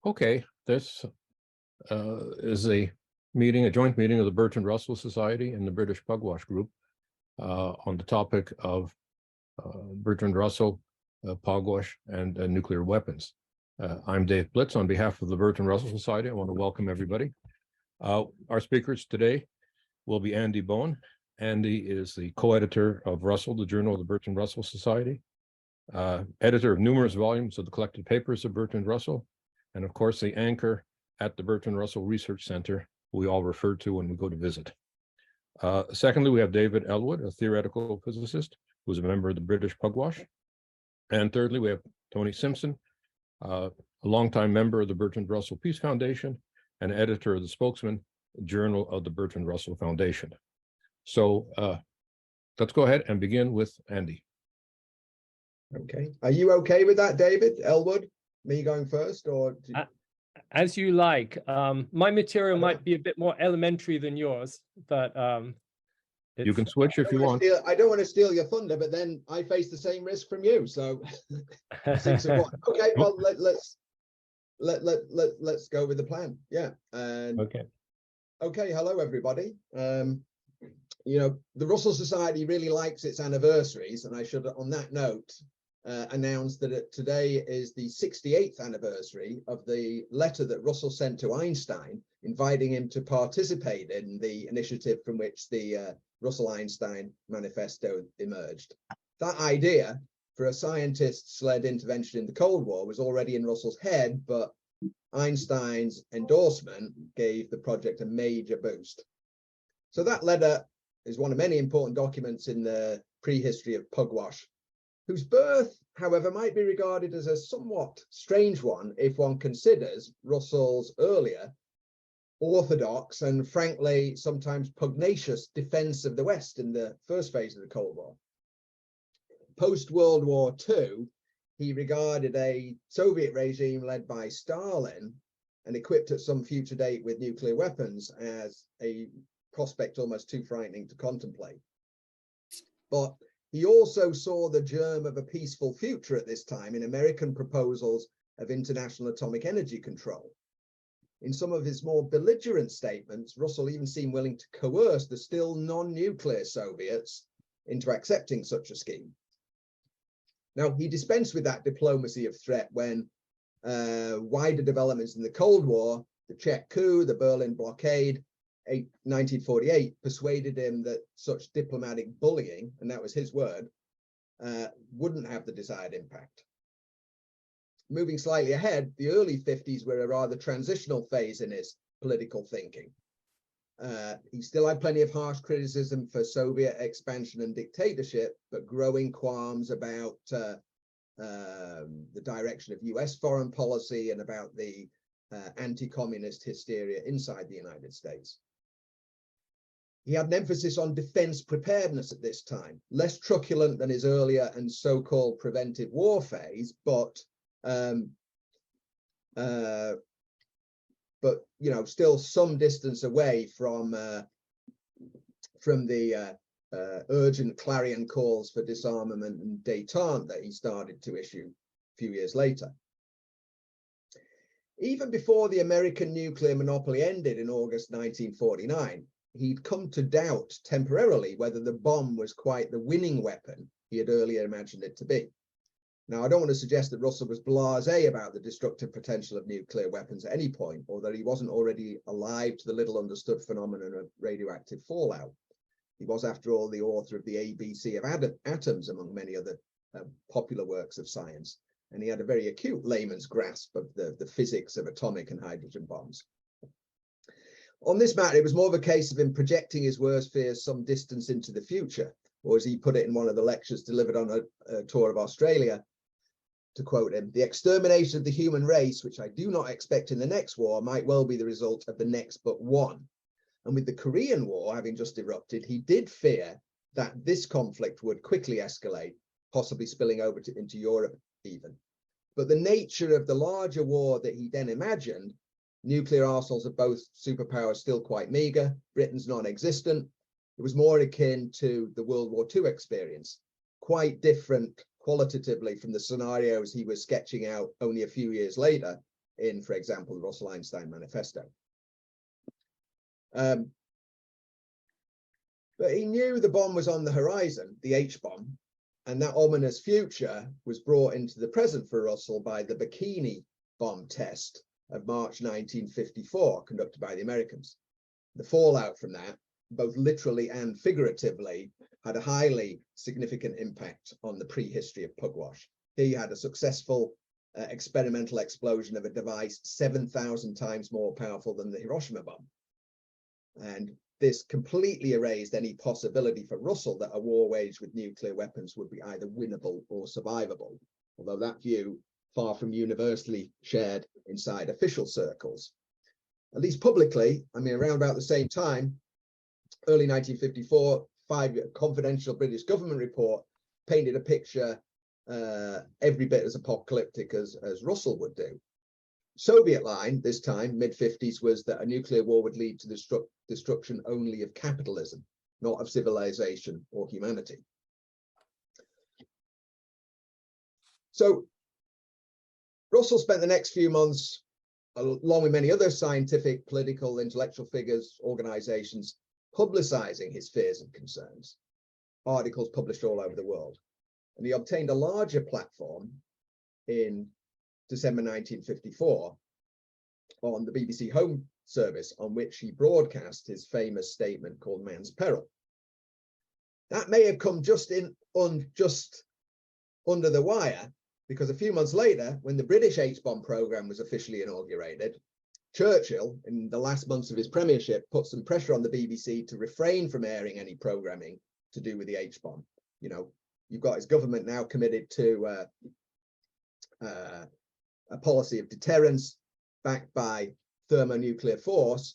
Okay, this is a joint meeting of the Bertrand Russell Society and the British Pugwash Group on the topic of Bertrand Russell, Pugwash, and nuclear weapons. I'm Dave Blitz on behalf of the Bertrand Russell Society. I want to welcome everybody. Our speakers today will be Andy Bowen. Andy is the co-editor of Russell, the Journal of the Bertrand Russell Society, editor of numerous volumes of the collected papers of Bertrand Russell, and of course, the anchor at the Bertrand Russell Research Center, who we all refer to when we go to visit. Secondly, we have David Elwood, a theoretical physicist, who's a member of the British Pugwash. And thirdly, we have Tony Simpson, a longtime member of the Bertrand Russell Peace Foundation and editor of the Spokesman Journal of the Bertrand Russell Foundation. So let's go ahead and begin with Andy. Okay. Are you okay with that, David Elwood? Me going first, or as you like. My material might be a bit more elementary than yours, but you can switch if you want. I don't want to steal your thunder, but then I face the same risk from you. So 6 of 1. Okay, well let's go with the plan. Yeah. And okay. Hello, everybody. You know, the Russell Society really likes its anniversaries, and I should, on that note, announced that today is the 68th anniversary of the letter that Russell sent to Einstein, inviting him to participate in the initiative from which the Russell-Einstein Manifesto emerged. That idea for a scientist-led intervention in the Cold War was already in Russell's head, but Einstein's endorsement gave the project a major boost. So that letter is one of many important documents in the prehistory of Pugwash, whose birth, however, might be regarded as a somewhat strange one if one considers Russell's earlier orthodox and frankly sometimes pugnacious defense of the West in the first phase of the Cold War. Post-World War II, he regarded a Soviet regime led by Stalin and equipped at some future date with nuclear weapons as a prospect almost too frightening to contemplate. But he also saw the germ of a peaceful future at this time in American proposals of international atomic energy control. In some of his more belligerent statements, Russell even seemed willing to coerce the still non-nuclear Soviets into accepting such a scheme. Now, he dispensed with that diplomacy of threat when wider developments in the Cold War, the Czech coup, the Berlin blockade, 1948, persuaded him that such diplomatic bullying, and that was his word, wouldn't have the desired impact. Moving slightly ahead, the early 50s were a rather transitional phase in his political thinking. He still had plenty of harsh criticism for Soviet expansion and dictatorship, but growing qualms about the direction of US foreign policy and about the anti-communist hysteria inside the United States. He had an emphasis on defense preparedness at this time, less truculent than his earlier and so-called preventive war phase, but you know, still some distance away from the urgent clarion calls for disarmament and détente that he started to issue a few years later. Even before the American nuclear monopoly ended in August 1949, he'd come to doubt temporarily whether the bomb was quite the winning weapon he had earlier imagined it to be. Now, I don't want to suggest that Russell was blasé about the destructive potential of nuclear weapons at any point, or that he wasn't already alive to the little understood phenomenon of radioactive fallout. He was, after all, the author of the ABC of Atoms, among many other popular works of science, and he had a very acute layman's grasp of the physics of atomic and hydrogen bombs. On this matter, it was more of a case of him projecting his worst fears some distance into the future, or as he put it in one of the lectures delivered on a tour of Australia, to quote him, "The extermination of the human race, which I do not expect in the next war, might well be the result of the next but one." And with the Korean War having just erupted, he did fear that this conflict would quickly escalate, possibly spilling over into Europe even. But the nature of the larger war that he then imagined, nuclear arsenals of both superpowers still quite meager, Britain's non-existent, it was more akin to the World War II experience, quite different qualitatively from the scenarios he was sketching out only a few years later in, for example, the Russell-Einstein Manifesto. But he knew the bomb was on the horizon, the H-bomb, and that ominous future was brought into the present for Russell by the Bikini bomb test of March 1954, conducted by the Americans. The fallout from that, both literally and figuratively, had a highly significant impact on the prehistory of Pugwash. He had a successful experimental explosion of a device 7,000 times more powerful than the Hiroshima bomb. And this completely erased any possibility for Russell that a war waged with nuclear weapons would be either winnable or survivable, although that view far from universally shared inside official circles. At least publicly, I mean, around about the same time, early 1954, confidential British government report painted a picture every bit as apocalyptic as Russell would do. Soviet line, this time, mid-50s, was that a nuclear war would lead to the destruction only of capitalism, not of civilization or humanity. So Russell spent the next few months, along with many other scientific, political, intellectual figures, organizations, publicizing his fears and concerns, articles published all over the world. And he obtained a larger platform in December 1954 on the BBC Home Service, on which he broadcast his famous statement called Man's Peril. That may have come just under the wire, because a few months later, when the British H-bomb program was officially inaugurated, Churchill, in the last months of his premiership, put some pressure on the BBC to refrain from airing any programming to do with the H-bomb. You know, you've got his government now committed to a policy of deterrence backed by thermonuclear force,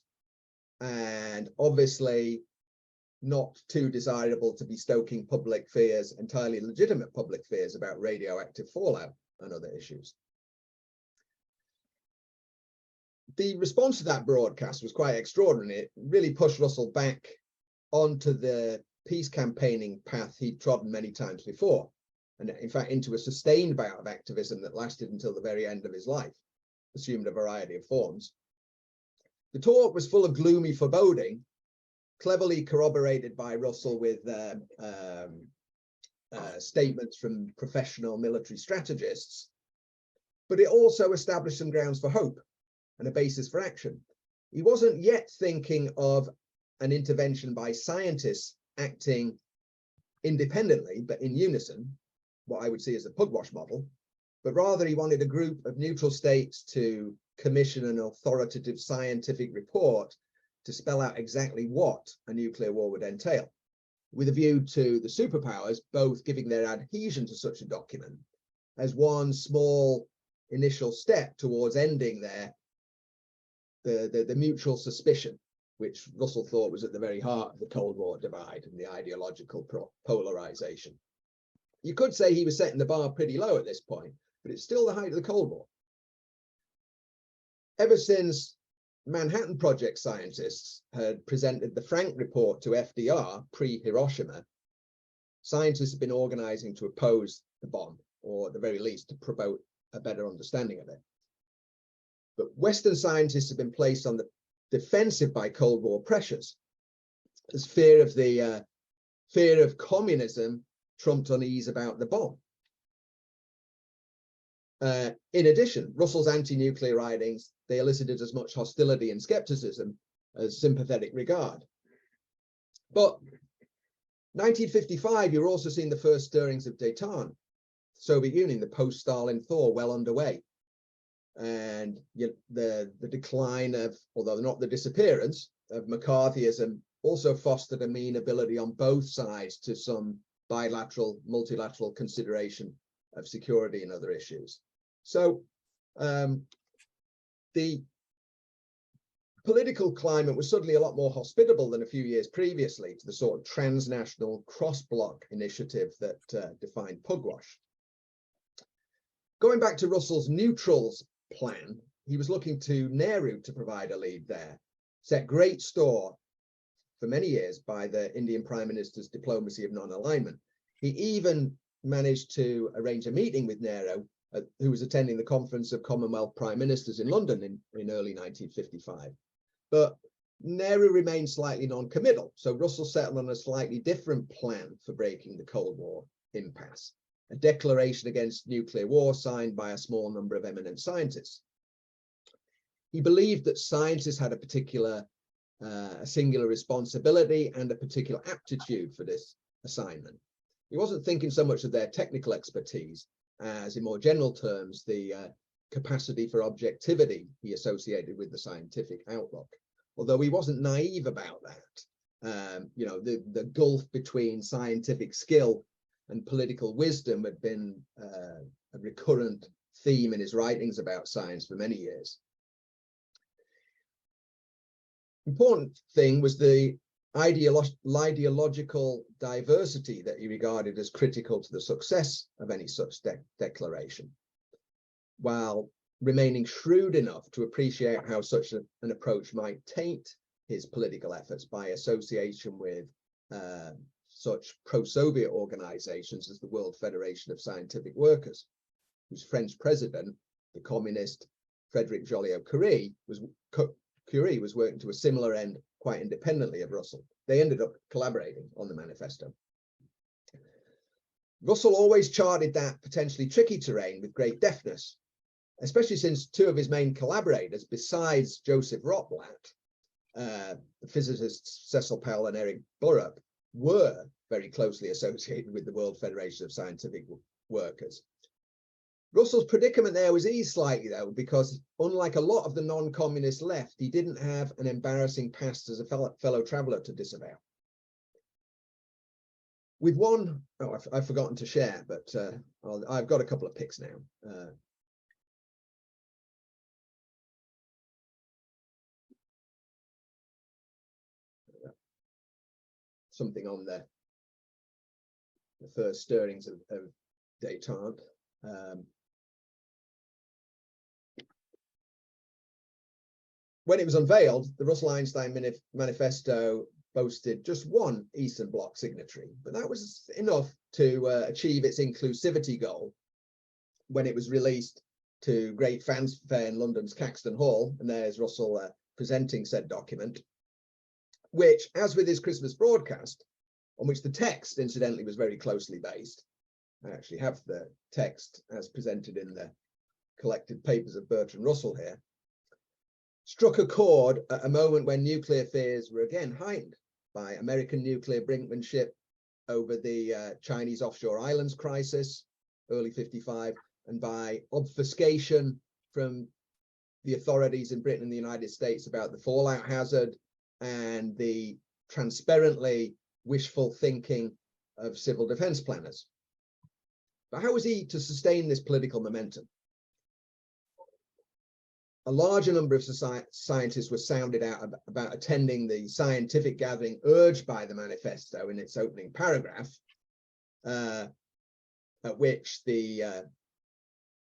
and obviously not too desirable to be stoking public fears, entirely legitimate public fears about radioactive fallout and other issues. The response to that broadcast was quite extraordinary. It really pushed Russell back onto the peace campaigning path he'd trodden many times before, and in fact into a sustained bout of activism that lasted until the very end of his life, assumed a variety of forms. The talk was full of gloomy foreboding, cleverly corroborated by Russell with statements from professional military strategists, but it also established some grounds for hope and a basis for action. He wasn't yet thinking of an intervention by scientists acting independently, but in unison, what I would see as a Pugwash model, but rather he wanted a group of neutral states to commission an authoritative scientific report to spell out exactly what a nuclear war would entail, with a view to the superpowers both giving their adhesion to such a document as one small initial step towards ending the mutual suspicion, which Russell thought was at the very heart of the Cold War divide and the ideological polarization. You could say he was setting the bar pretty low at this point, but it's still the height of the Cold War. Ever since Manhattan Project scientists had presented the Frank report to FDR pre-Hiroshima, scientists have been organizing to oppose the bomb, or at the very least to promote a better understanding of it. But Western scientists have been placed on the defensive by Cold War pressures, as fear of communism trumped unease about the bomb. In addition, Russell's anti-nuclear writings, they elicited as much hostility and skepticism as sympathetic regard. But 1955, you're also seeing the first stirrings of détente. Soviet Union, the post-Stalin thaw, well underway. And the decline of, although not the disappearance, of McCarthyism also fostered a mean ability on both sides to some bilateral, multilateral consideration of security and other issues. So the political climate was suddenly a lot more hospitable than a few years previously to the sort of transnational cross-block initiative that defined Pugwash. Going back to Russell's neutrals plan, he was looking to Nehru to provide a lead there, set great store for many years by the Indian Prime Minister's diplomacy of non-alignment. He even managed to arrange a meeting with Nehru who was attending the Conference of Commonwealth Prime Ministers in London in early 1955. But Nehru remained slightly non-committal, so Russell settled on a slightly different plan for breaking the Cold War impasse, a declaration against nuclear war signed by a small number of eminent scientists. He believed that scientists had a particular, a singular responsibility and a particular aptitude for this assignment. He wasn't thinking so much of their technical expertise as, in more general terms, the capacity for objectivity he associated with the scientific outlook. Although he wasn't naive about that. You know, the gulf between scientific skill and political wisdom had been a recurrent theme in his writings about science for many years. Important thing was the ideological diversity that he regarded as critical to the success of any such declaration, while remaining shrewd enough to appreciate how such an approach might taint his political efforts by association with such pro-Soviet organizations as the World Federation of Scientific Workers, whose French president, the communist Frederick Joliot-Curie, was working to a similar end quite independently of Russell. They ended up collaborating on the manifesto. Russell always charted that potentially tricky terrain with great deftness, especially since two of his main collaborators, besides Joseph Rotblat, the physicists Cecil Powell and Eric Burrup, were very closely associated with the World Federation of Scientific Workers. Russell's predicament there was eased slightly, though, because unlike a lot of the non-communist left, he didn't have an embarrassing past as a fellow traveler to disavow. With one, oh, I've forgotten to share, but I've got a couple of picks now. Something on the first stirrings of détente. When it was unveiled, the Russell-Einstein manifesto boasted just one Eastern Bloc signatory, but that was enough to achieve its inclusivity goal when it was released to great fanfare in London's Caxton Hall, and there's Russell presenting said document, which, as with his Christmas broadcast, on which the text, incidentally, was very closely based. I actually have the text as presented in the collected papers of Bertrand Russell here, struck a chord at a moment when nuclear fears were again heightened by American nuclear brinkmanship over the Chinese offshore islands crisis, early '55, and by obfuscation from the authorities in Britain and the United States about the fallout hazard and the transparently wishful thinking of civil defense planners. But how was he to sustain this political momentum? A larger number of scientists were sounded out about attending the scientific gathering urged by the manifesto in its opening paragraph, at which the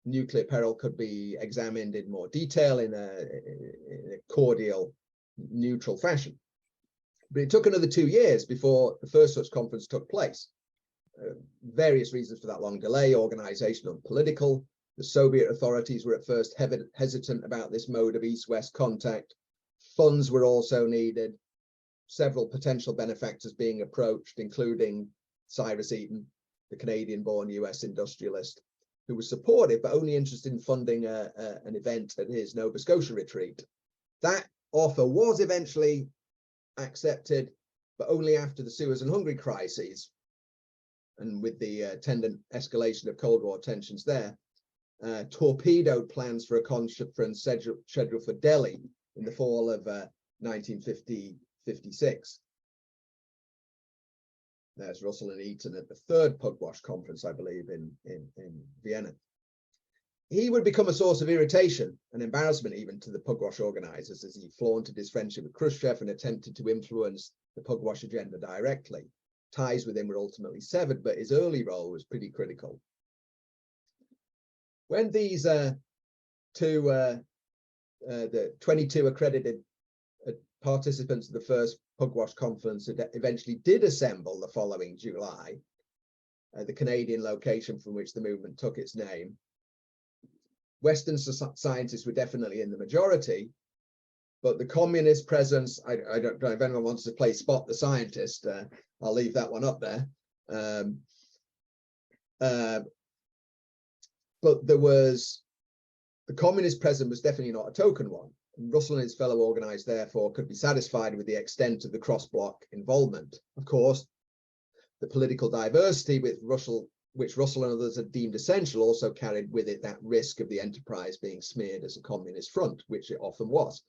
nuclear peril could be examined in more detail in a cordial, neutral fashion. But it took another 2 years before the first such conference took place. Various reasons for that long delay: organizational and political. The Soviet authorities were at first hesitant about this mode of east-west contact. Funds were also needed. Several potential benefactors being approached, including Cyrus Eaton, the Canadian-born US industrialist, who was supportive but only interested in funding an event at his Nova Scotia retreat. That offer was eventually accepted, but only after the Suez and Hungary crises, and with the attendant escalation of Cold War tensions there, torpedoed plans for a conference scheduled for Delhi in the fall of 1956. There's Russell and Eaton at the third Pugwash conference, I believe, in Vienna. He would become a source of irritation and embarrassment even to the Pugwash organizers, as he flaunted his friendship with Khrushchev and attempted to influence the Pugwash agenda directly. Ties with him were ultimately severed, but his early role was pretty critical. When these the 22 accredited participants of the first Pugwash conference eventually did assemble the following July, the Canadian location from which the movement took its name, Western scientists were definitely in the majority, but the communist presence, I don't know if anyone wants to play Spot the Scientist, I'll leave that one up there. But the communist presence was definitely not a token one. Russell and his fellow organizers, therefore, could be satisfied with the extent of the cross-block involvement. Of course, the political diversity which Russell and others had deemed essential also carried with it that risk of the enterprise being smeared as a communist front, which it often was.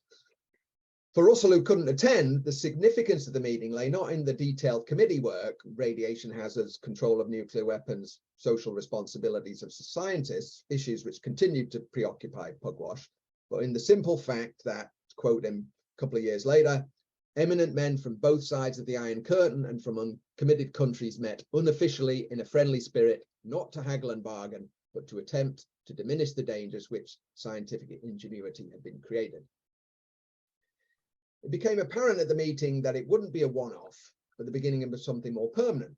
For Russell, who couldn't attend, the significance of the meeting lay not in the detailed committee work, radiation hazards, control of nuclear weapons, social responsibilities of scientists, issues which continued to preoccupy Pugwash, but in the simple fact that, to quote him a couple of years later, eminent men from both sides of the Iron Curtain and from uncommitted countries met unofficially in a friendly spirit, not to haggle and bargain, but to attempt to diminish the dangers which scientific ingenuity had been created. It became apparent at the meeting that it wouldn't be a one-off, but the beginning of something more permanent.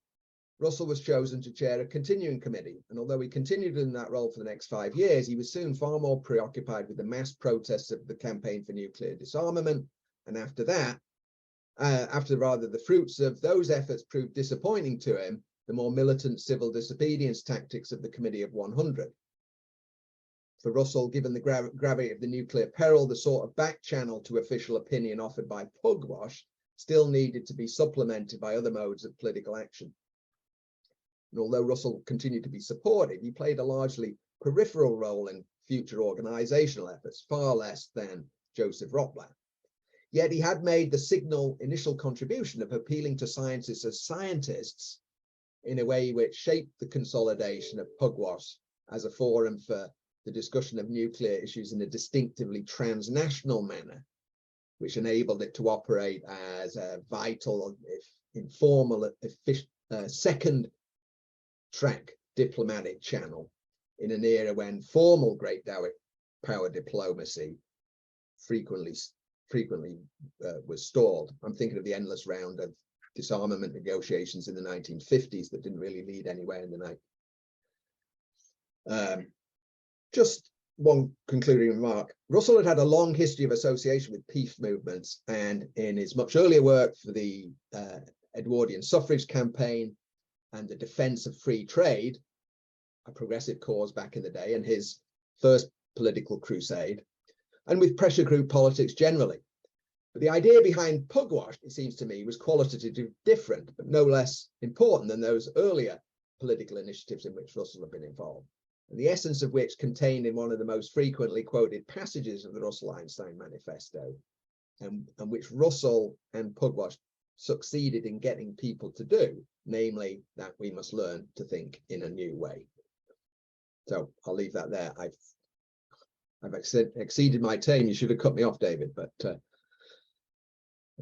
Russell was chosen to chair a continuing committee, and although he continued in that role for the next 5 years, he was soon far more preoccupied with the mass protests of the campaign for nuclear disarmament, and after that, the fruits of those efforts proved disappointing to him, the more militant civil disobedience tactics of the Committee of 100. For Russell, given the gravity of the nuclear peril, the sort of back channel to official opinion offered by Pugwash still needed to be supplemented by other modes of political action. And although Russell continued to be supported, he played a largely peripheral role in future organizational efforts, far less than Joseph Rotblat. Yet he had made the signal initial contribution of appealing to scientists as scientists in a way which shaped the consolidation of Pugwash as a forum for the discussion of nuclear issues in a distinctively transnational manner, which enabled it to operate as a vital, if informal, second track diplomatic channel in an era when formal great power diplomacy frequently was stalled. I'm thinking of the endless round of disarmament negotiations in the 1950s that didn't really lead anywhere in the night. Just one concluding remark. Russell had a long history of association with peace movements, and in his much earlier work for the Edwardian suffrage campaign and the defense of free trade, a progressive cause back in the day, and his first political crusade, and with pressure group politics generally. But the idea behind Pugwash, it seems to me, was qualitatively different, but no less important than those earlier political initiatives in which Russell had been involved, and the essence of which contained in one of the most frequently quoted passages of the Russell-Einstein Manifesto, and which Russell and Pugwash succeeded in getting people to do, namely that we must learn to think in a new way. So I'll leave that there. I've exceeded my time. You should have cut me off, David, but I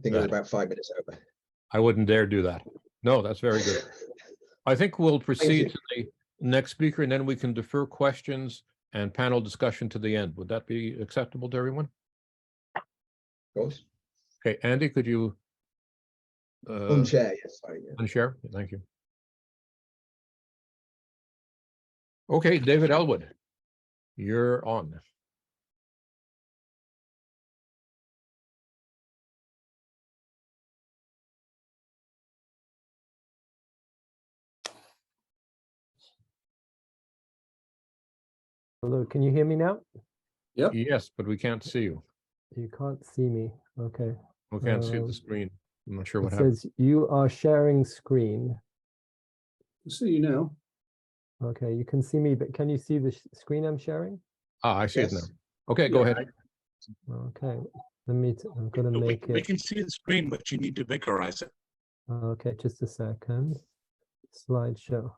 think I was about 5 minutes over. I wouldn't dare do that. No, that's very good. I think we'll proceed to the next speaker, and then we can defer questions and panel discussion to the end. Would that be acceptable to everyone? Of course. Okay, Andy, could you unshare? Yes, sorry. Yeah. Unshare? Thank you. Okay, David Elwood, you're on. Hello, can you hear me now? Yep. Yes, but we can't see you. You can't see me. Okay. We can't see the screen. I'm not sure what It happened. says you are sharing screen. I see you now. Okay, you can see me, but can you see the screen I'm sharing? Ah, I see it now. Yes. Okay, go ahead. Okay, let me, I'm gonna make We it. can see the screen, but you need to vectorize it. Okay, just a second. Slideshow.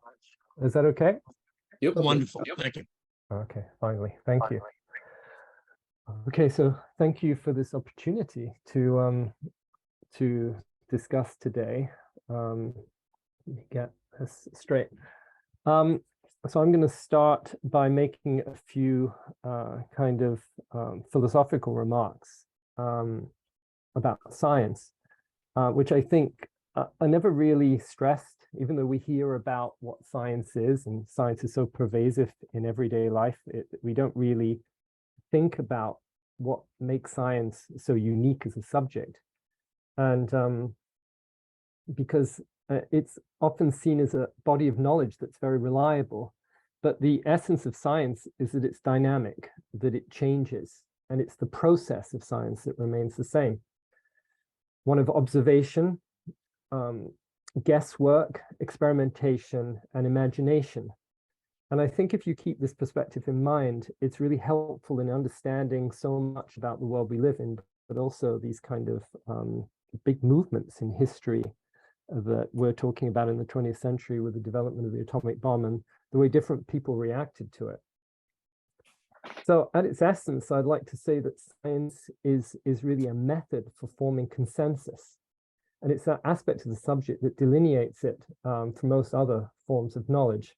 Is that okay? Yep. Wonderful. Thank you. Okay, finally, thank you. Okay, so thank you for this opportunity to discuss today. Let me get this straight. So I'm going to start by making a few kind of philosophical remarks about science, which I think I never really stressed, even though we hear about what science is, and science is so pervasive in everyday life, we don't really think about what makes science so unique as a subject. And because it's often seen as a body of knowledge that's very reliable, but the essence of science is that it's dynamic, that it changes, and it's the process of science that remains the same. One of observation, guesswork, experimentation, and imagination. And I think if you keep this perspective in mind, it's really helpful in understanding so much about the world we live in, but also these kind of big movements in history that we're talking about in the 20th century with the development of the atomic bomb and the way different people reacted to it. So at its essence, I'd like to say that science is really a method for forming consensus. And it's that aspect of the subject that delineates it from most other forms of knowledge.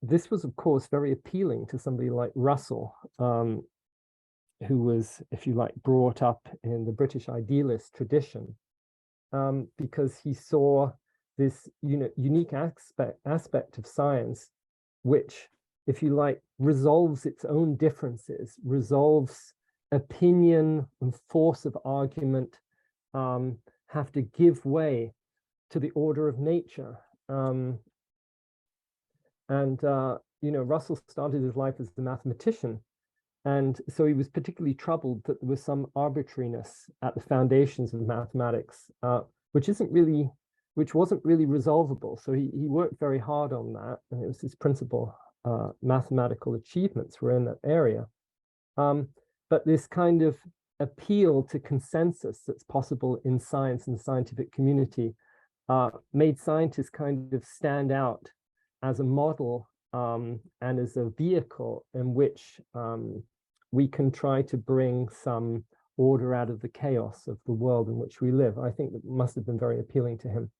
This was, of course, very appealing to somebody like Russell, who was, if you like, brought up in the British idealist tradition, because he saw this unique aspect of science, which, if you like, resolves its own differences, resolves opinion and force of argument, have to give way to the order of nature. Russell started his life as a mathematician, and so he was particularly troubled that there was some arbitrariness at the foundations of mathematics, which wasn't really resolvable. So he worked very hard on that, and it was his principal mathematical achievements were in that area. But this kind of appeal to consensus that's possible in science and the scientific community made scientists kind of stand out as a model and as a vehicle in which we can try to bring some order out of the chaos of the world in which we live. I think that must have been very appealing to him.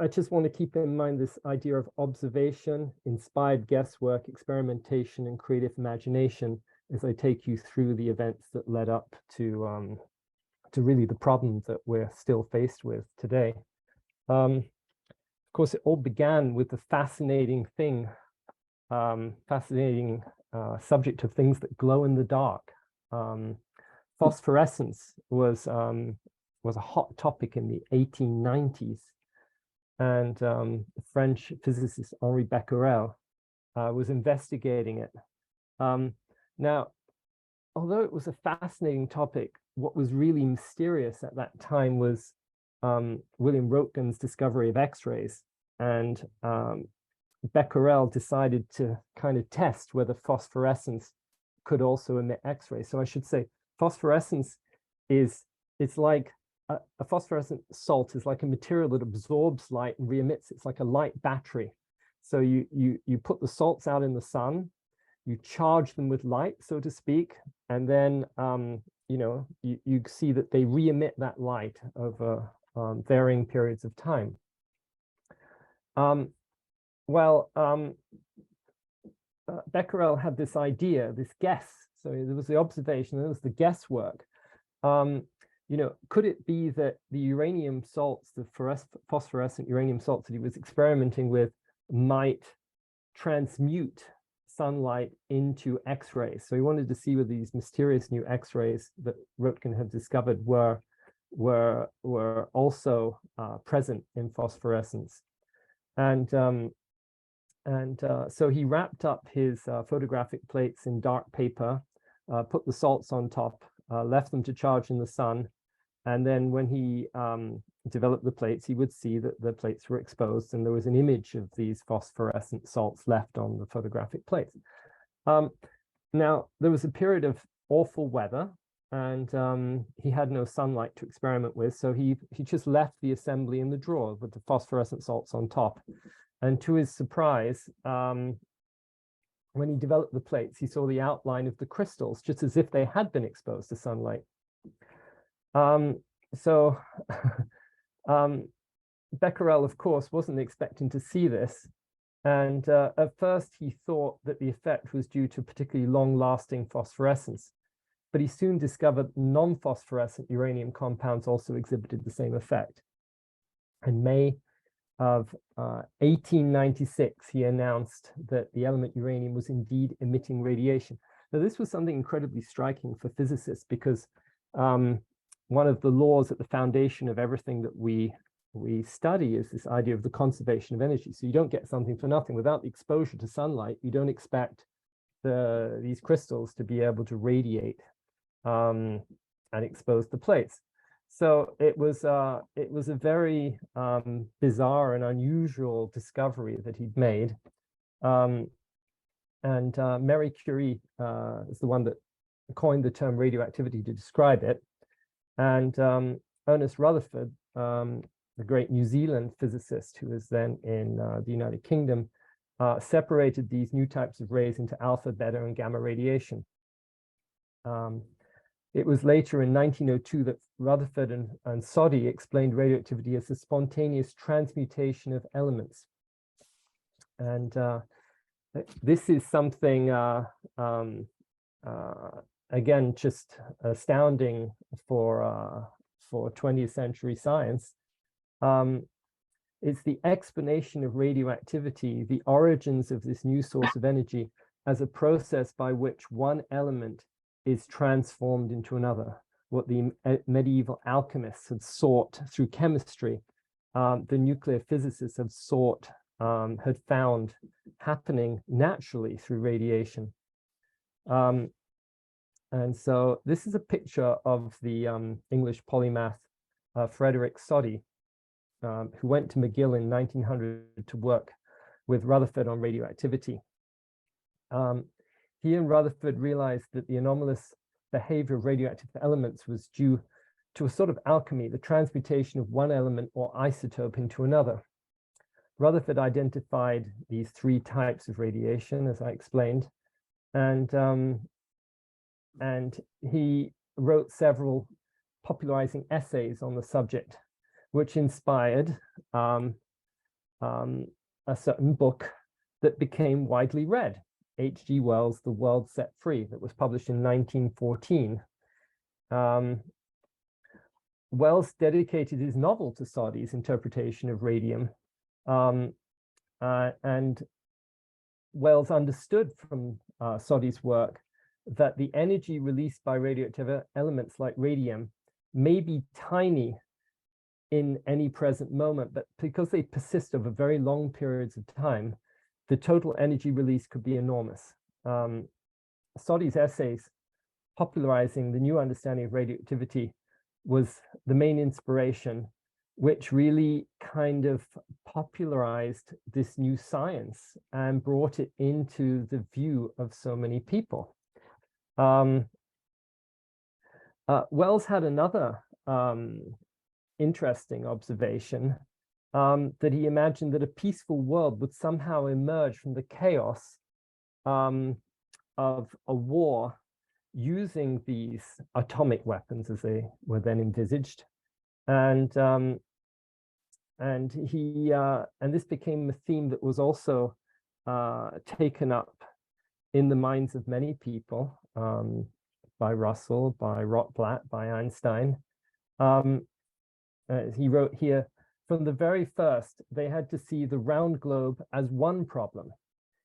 I just want to keep in mind this idea of observation, inspired guesswork, experimentation, and creative imagination as I take you through the events that led up to really the problem that we're still faced with today. Of course, it all began with the fascinating subject of things that glow in the dark. Phosphorescence was a hot topic in the 1890s. And the French physicist Henri Becquerel was investigating it. Now, although it was a fascinating topic, what was really mysterious at that time was William Röntgen's discovery of X-rays. And Becquerel decided to kind of test whether phosphorescence could also emit X-rays. So I should say phosphorescence it's like a phosphorescent salt is like a material that absorbs light and re-emits. It's like a light battery. So you put the salts out in the sun, you charge them with light, so to speak, and then you see that they re-emit that light over varying periods of time. Becquerel had this idea, this guess. So there was the observation, there was the guesswork. Could it be that the uranium salts, the phosphorescent uranium salts that he was experimenting with might transmute sunlight into X-rays? So he wanted to see whether these mysterious new X-rays that Röntgen had discovered were also present in phosphorescence. And so he wrapped up his photographic plates in dark paper, put the salts on top, left them to charge in the sun. And then when he developed the plates, he would see that the plates were exposed and there was an image of these phosphorescent salts left on the photographic plates. Now, there was a period of awful weather and he had no sunlight to experiment with. So he just left the assembly in the drawer with the phosphorescent salts on top. And to his surprise, when he developed the plates, he saw the outline of the crystals, just as if they had been exposed to sunlight. Becquerel, of course, wasn't expecting to see this. And at first, he thought that the effect was due to particularly long-lasting phosphorescence. but he soon discovered non-phosphorescent uranium compounds also exhibited the same effect. In May of 1896, he announced that the element uranium was indeed emitting radiation. Now, this was something incredibly striking for physicists because one of the laws at the foundation of everything that we study is this idea of the conservation of energy. So you don't get something for nothing. Without the exposure to sunlight, you don't expect these crystals to be able to radiate and expose the plates. So it was a very bizarre and unusual discovery that he'd made. Marie Curie is the one that coined the term radioactivity to describe it. And Ernest Rutherford, the great New Zealand physicist who was then in the United Kingdom, separated these new types of rays into alpha, beta, and gamma radiation. It was later in 1902 that Rutherford and Soddy explained radioactivity as the spontaneous transmutation of elements. And this is something, again, just astounding for 20th century science. It's the explanation of radioactivity, the origins of this new source of energy as a process by which one element is transformed into another. What the medieval alchemists had sought through chemistry, the nuclear physicists have sought, had found happening naturally through radiation. And so this is a picture of the English polymath Frederick Soddy, who went to McGill in 1900 to work with Rutherford on radioactivity. He and Rutherford realized that the anomalous behavior of radioactive elements was due to a sort of alchemy, the transmutation of one element or isotope into another. Rutherford identified these three types of radiation, as I explained, and he wrote several popularizing essays on the subject, which inspired a certain book that became widely read, H.G. Wells' The World Set Free, that was published in 1914. Wells dedicated his novel to Soddy's interpretation of radium, and Wells understood from Soddy's work that the energy released by radioactive elements like radium may be tiny in any present moment, but because they persist over very long periods of time, the total energy release could be enormous. Soddy's essays popularizing the new understanding of radioactivity was the main inspiration, which really kind of popularized this new science and brought it into the view of so many people. Wells had another interesting observation, that he imagined that a peaceful world would somehow emerge from the chaos of a war using these atomic weapons as they were then envisaged. And this became a theme that was also taken up in the minds of many people, by Russell, by Rotblat, by Einstein. He wrote here, from the very first, they had to see the round globe as one problem.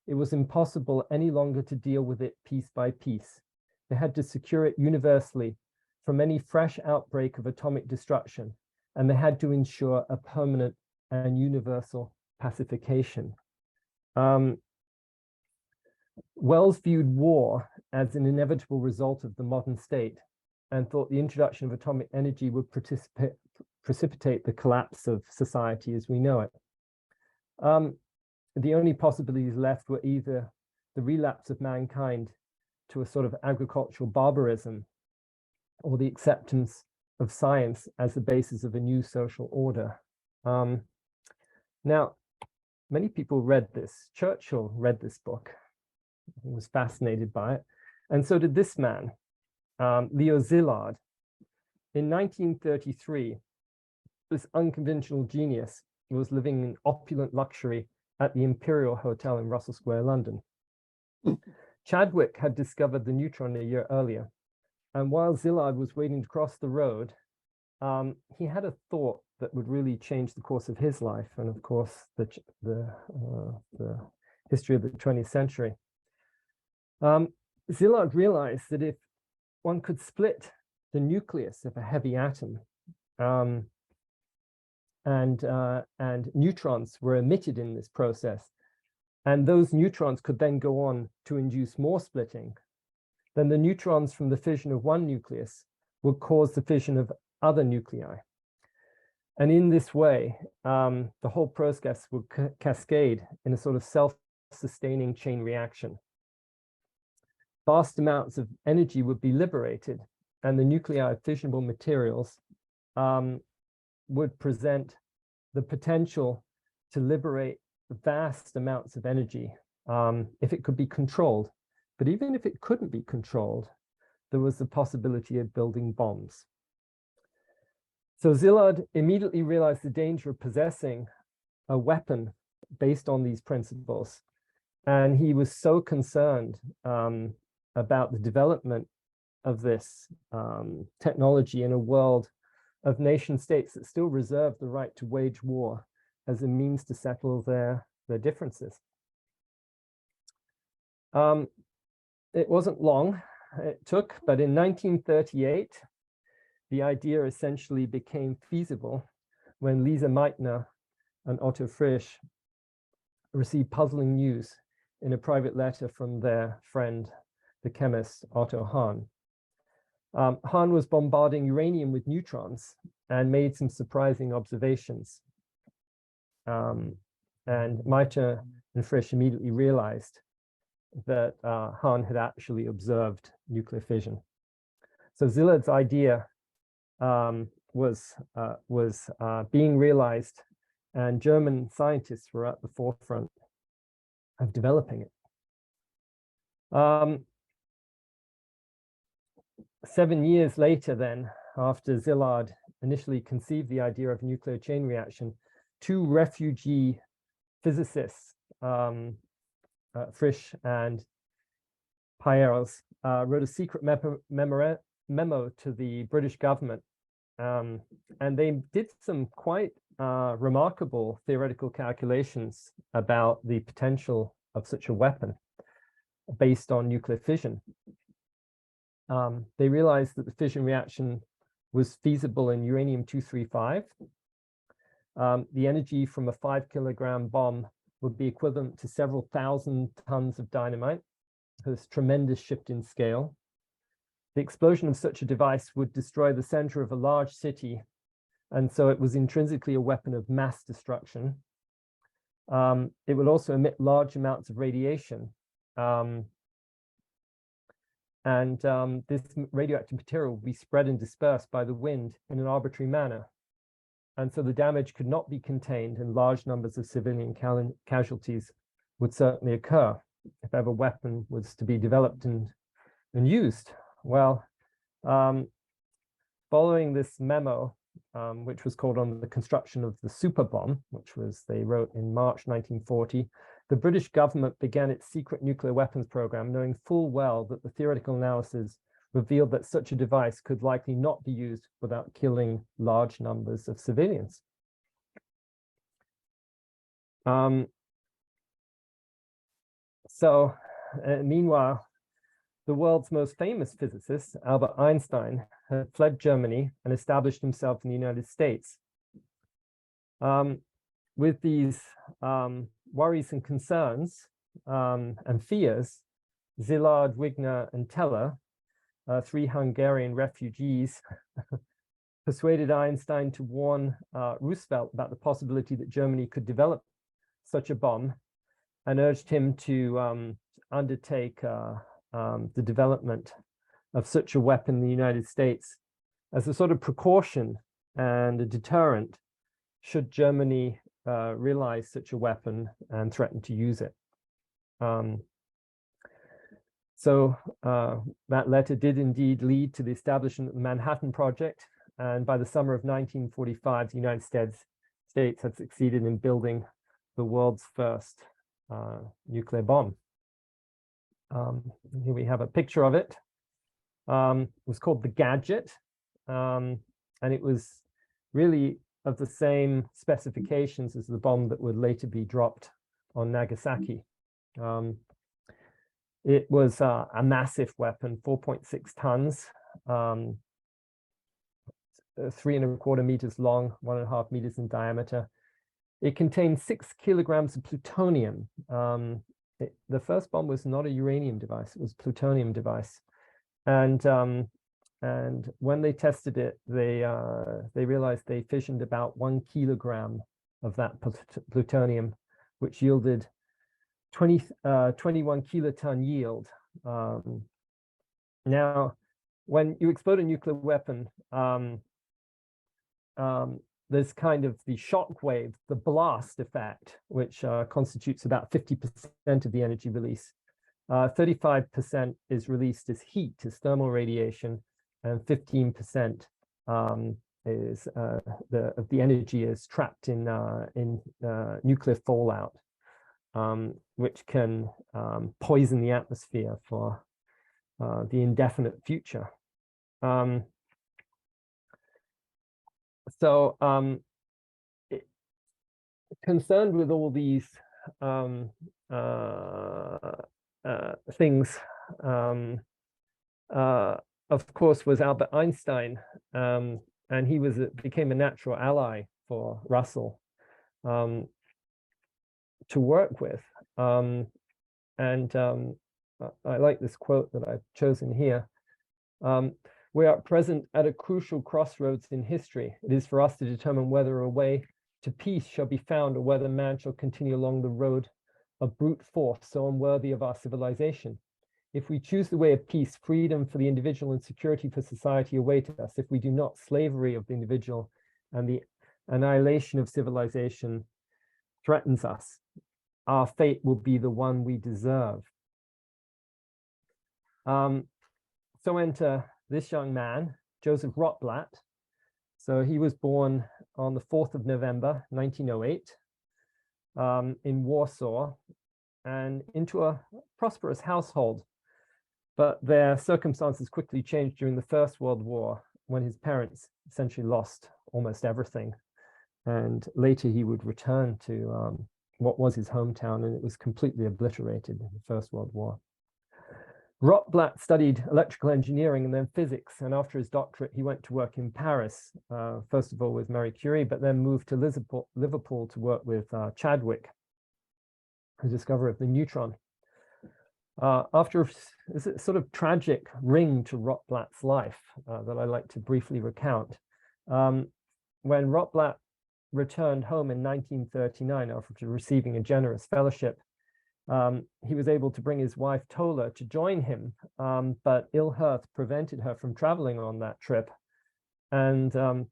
It was impossible any longer to deal with it piece by piece. They had to secure it universally from any fresh outbreak of atomic destruction, and they had to ensure a permanent and universal pacification. Wells viewed war as an inevitable result of the modern state and thought the introduction of atomic energy would precipitate the collapse of society as we know it. The only possibilities left were either the relapse of mankind to a sort of agricultural barbarism or the acceptance of science as the basis of a new social order. Now, many people read this. Churchill read this book and was fascinated by it. And so did this man, Leo Szilard. In 1933, this unconventional genius was living in opulent luxury at the Imperial Hotel in Russell Square, London. Chadwick had discovered the neutron a year earlier, And while Szilard was waiting to cross the road, he had a thought that would really change the course of his life, and of course the history of the 20th century. Szilard realized that if one could split the nucleus of a heavy atom, and neutrons were emitted in this process, and those neutrons could then go on to induce more splitting, then the neutrons from the fission of one nucleus would cause the fission of other nuclei. And in this way, the whole process would cascade in a sort of self-sustaining chain reaction. Vast amounts of energy would be liberated, and the nuclei of fissionable materials would present the potential to liberate vast amounts of energy if it could be controlled. But even if it couldn't be controlled, there was the possibility of building bombs. So Szilard immediately realized the danger of possessing a weapon based on these principles. And he was so concerned about the development of this technology in a world of nation states that still reserve the right to wage war as a means to settle their differences. It wasn't long it took, but in 1938, the idea essentially became feasible when Lise Meitner and Otto Frisch received puzzling news in a private letter from their friend, the chemist Otto Hahn. Hahn was bombarding uranium with neutrons and made some surprising observations. And Meitner and Frisch immediately realized that Hahn had actually observed nuclear fission. So Zilard's idea was being realized, and German scientists were at the forefront of developing it. 7 years later then, after Szilard initially conceived the idea of nuclear chain reaction, two refugee physicists, Frisch and Peierls, wrote a secret memo to the British government. And they did some quite remarkable theoretical calculations about the potential of such a weapon based on nuclear fission. They realized that the fission reaction was feasible in uranium-235. The energy from a 5-kilogram bomb would be equivalent to several thousand tons of dynamite. This tremendous shift in scale. The explosion of such a device would destroy the center of a large city, and so it was intrinsically a weapon of mass destruction. It would also emit large amounts of radiation. This radioactive material would be spread and dispersed by the wind in an arbitrary manner. And so the damage could not be contained, and large numbers of civilian casualties would certainly occur if ever weapon was to be developed and used. Well, following this memo, which was called on the construction of the super bomb, which was, they wrote in March 1940, the British government began its secret nuclear weapons program, knowing full well that the theoretical analysis revealed that such a device could likely not be used without killing large numbers of civilians. Meanwhile, the world's most famous physicist, Albert Einstein, had fled Germany and established himself in the United States. With these worries and concerns and fears, Szilard, Wigner, and Teller, 3 Hungarian refugees, persuaded Einstein to warn Roosevelt about the possibility that Germany could develop such a bomb, and urged him to undertake the development of such a weapon in the United States as a sort of precaution and a deterrent should Germany realize such a weapon and threaten to use it. That letter did indeed lead to the establishment of the Manhattan Project, and by the summer of 1945, the United States had succeeded in building the world's first nuclear bomb. Here we have a picture of it. It was called the Gadget, and it was really of the same specifications as the bomb that would later be dropped on Nagasaki. It was a massive weapon, 4.6 tons, 3¼ meters long, 1½ meters in diameter. It contained 6 kilograms of plutonium. The first bomb was not a uranium device; it was a plutonium device. And when they tested it, they realized they fissioned about 1 kilogram of that plutonium, which yielded 21 kiloton yield. Now, when you explode a nuclear weapon, there's kind of the shock wave, the blast effect, which constitutes about 50% of the energy release. 35% is released as heat, as thermal radiation, and 15% is of the energy is trapped in nuclear fallout, which can poison the atmosphere for the indefinite future. Concerned with all these things, of course, was Albert Einstein, and he became a natural ally for Russell to work with. I like this quote that I've chosen here. We are at present at a crucial crossroads in history. It is for us to determine whether a way to peace shall be found, or whether man shall continue along the road of brute force so unworthy of our civilization. If we choose the way of peace, freedom for the individual and security for society await us. If we do not, slavery of the individual and the annihilation of civilization threatens us. Our fate will be the one we deserve. So enter this young man, Joseph Rotblat. So he was born on the 4th of November, 1908, in Warsaw, and into a prosperous household. But their circumstances quickly changed during the First World War, when his parents essentially lost almost everything. And later he would return to what was his hometown, and it was completely obliterated in the First World War. Rotblat studied electrical engineering and then physics, and after his doctorate, he went to work in Paris, first of all with Marie Curie, but then moved to Liverpool to work with Chadwick, the discoverer of the neutron. After a sort of tragic ring to Rotblat's life that I'd like to briefly recount, when Rotblat returned home in 1939 after receiving a generous fellowship, he was able to bring his wife Tola to join him, but ill health prevented her from traveling on that trip. And the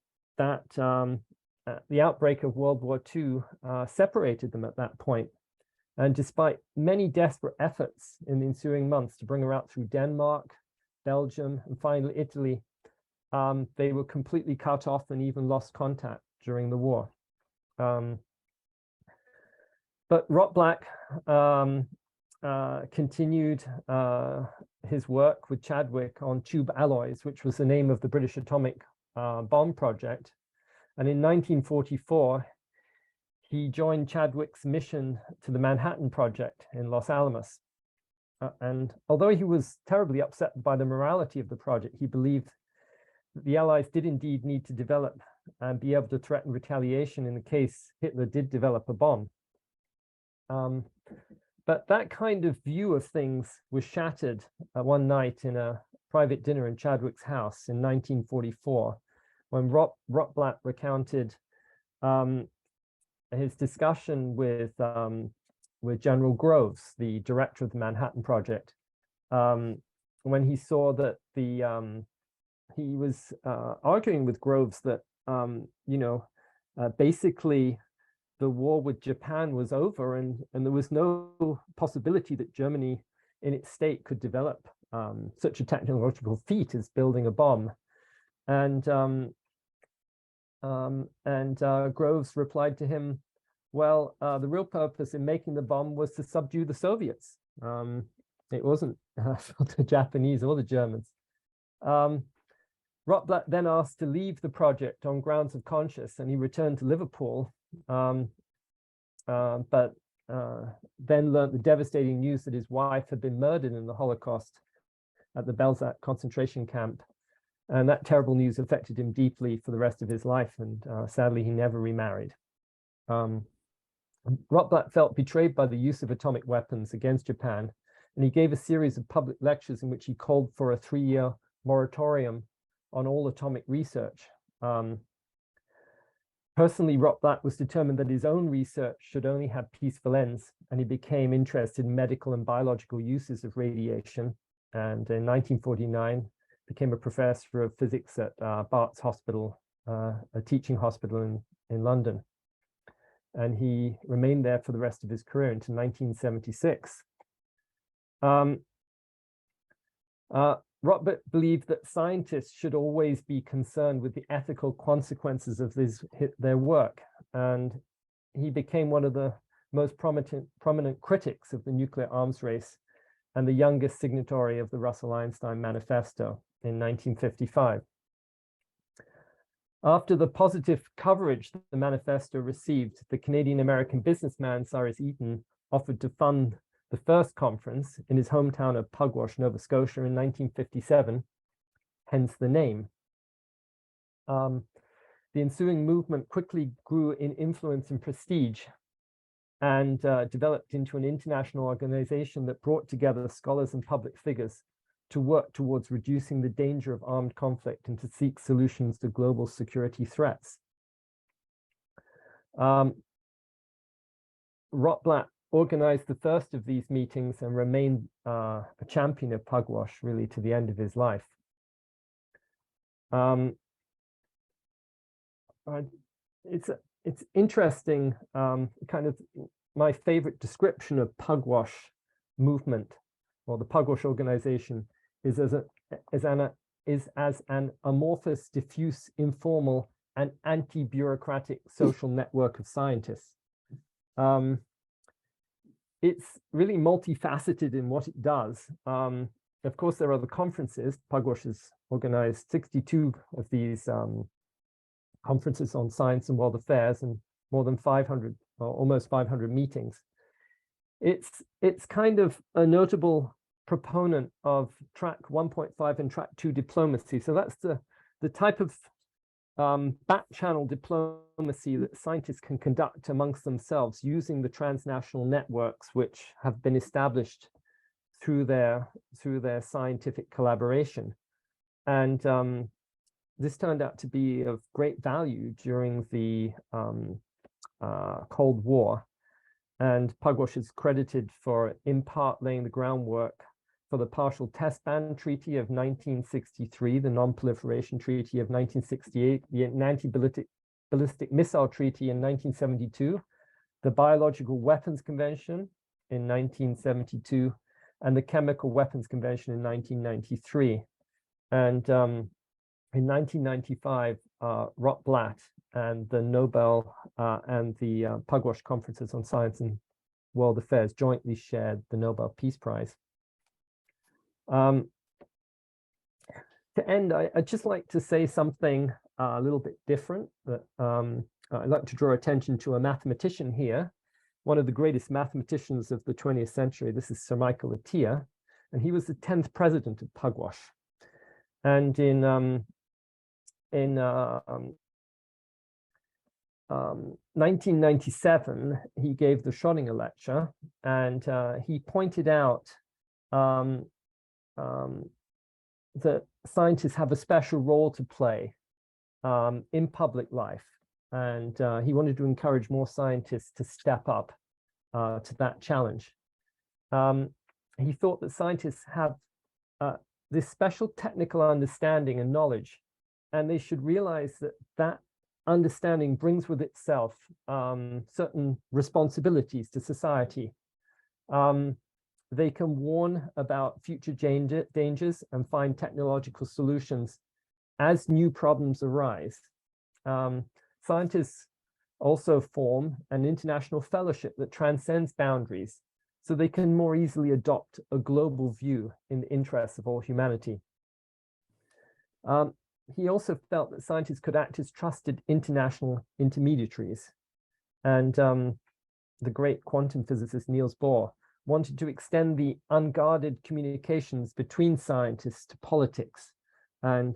outbreak of World War II separated them at that point. And despite many desperate efforts in the ensuing months to bring her out through Denmark, Belgium, and finally Italy, they were completely cut off and even lost contact during the war. But Rotblat continued his work with Chadwick on tube alloys, which was the name of the British atomic bomb project. And in 1944, he joined Chadwick's mission to the Manhattan Project in Los Alamos. And although he was terribly upset by the morality of the project, he believed that the Allies did indeed need to develop and be able to threaten retaliation in the case Hitler did develop a bomb. But that kind of view of things was shattered one night in a private dinner in Chadwick's house in 1944, when Rotblat recounted his discussion with General Groves, the director of the Manhattan Project, when he saw that he was arguing with Groves that basically the war with Japan was over, and there was no possibility that Germany in its state could develop such a technological feat as building a bomb. And Groves replied to him, well, the real purpose in making the bomb was to subdue the Soviets. It wasn't for the Japanese or the Germans. Rotblat then asked to leave the project on grounds of conscience, and he returned to Liverpool, but then learned the devastating news that his wife had been murdered in the Holocaust at the Belzec concentration camp. And that terrible news affected him deeply for the rest of his life, and sadly, he never remarried. Rotblat felt betrayed by the use of atomic weapons against Japan, and he gave a series of public lectures in which he called for a 3-year moratorium on all atomic research. Personally, Rotblat was determined that his own research should only have peaceful ends, and he became interested in medical and biological uses of radiation. And in 1949, became a professor of physics at Bart's Hospital, a teaching hospital in London. And he remained there for the rest of his career until 1976. Rotblat believed that scientists should always be concerned with the ethical consequences of their work. And he became one of the most prominent critics of the nuclear arms race and the youngest signatory of the Russell-Einstein Manifesto in 1955. After the positive coverage that the manifesto received, the Canadian-American businessman Cyrus Eaton offered to fund the first conference in his hometown of Pugwash, Nova Scotia in 1957, hence the name. The ensuing movement quickly grew in influence and prestige and developed into an international organization that brought together scholars and public figures to work towards reducing the danger of armed conflict and to seek solutions to global security threats. Rotblat organized the first of these meetings and remained a champion of Pugwash really to the end of his life. It's interesting, kind of my favorite description of Pugwash movement or the Pugwash organization is as an amorphous, diffuse, informal, and anti-bureaucratic social network of scientists. It's really multifaceted in what it does. Of course, there are the conferences. Pugwash has organized 62 of these conferences on science and world affairs and more than 500, or almost 500 meetings. It's kind of a notable proponent of track 1.5 and track 2 diplomacy. So that's the type of back channel diplomacy that scientists can conduct amongst themselves using the transnational networks which have been established through their scientific collaboration. And this turned out to be of great value during the Cold War. And Pugwash is credited for in part laying the groundwork for the Partial Test Ban Treaty of 1963, the Non-Proliferation Treaty of 1968, the Anti-Ballistic Missile Treaty in 1972, the Biological Weapons Convention in 1972, and the Chemical Weapons Convention in 1993. And in 1995, Rotblat and the Nobel and the Pugwash Conferences on Science and World Affairs jointly shared the Nobel Peace Prize. To end, I'd just like to say something a little bit different. That I'd like to draw attention to a mathematician here, one of the greatest mathematicians of the 20th century. This is Sir Michael Atiyah, and he was the 10th president of Pugwash. And in 1997, he gave the Schrödinger lecture, and he pointed out that scientists have a special role to play in public life. And he wanted to encourage more scientists to step up to that challenge. He thought that scientists have this special technical understanding and knowledge, and they should realize that that understanding brings with itself certain responsibilities to society. They can warn about future dangers and find technological solutions as new problems arise. Scientists also form an international fellowship that transcends boundaries, so they can more easily adopt a global view in the interests of all humanity. He also felt that scientists could act as trusted international intermediaries. And the great quantum physicist Niels Bohr wanted to extend the unguarded communications between scientists to politics. And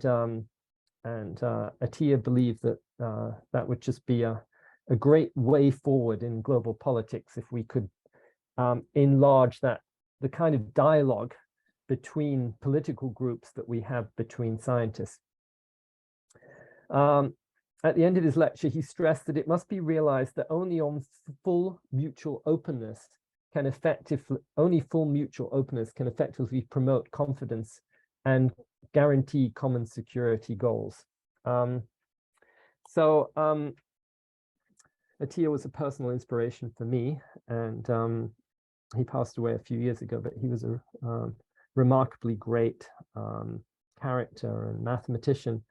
Atiyah believed that that would just be a great way forward in global politics if we could enlarge the kind of dialogue between political groups that we have between scientists. At the end of his lecture, he stressed that it must be realized that only on full mutual openness can only full mutual openness can effectively promote confidence and guarantee common security goals. Atiyah was a personal inspiration for me, and he passed away a few years ago, but he was a remarkably great character and mathematician.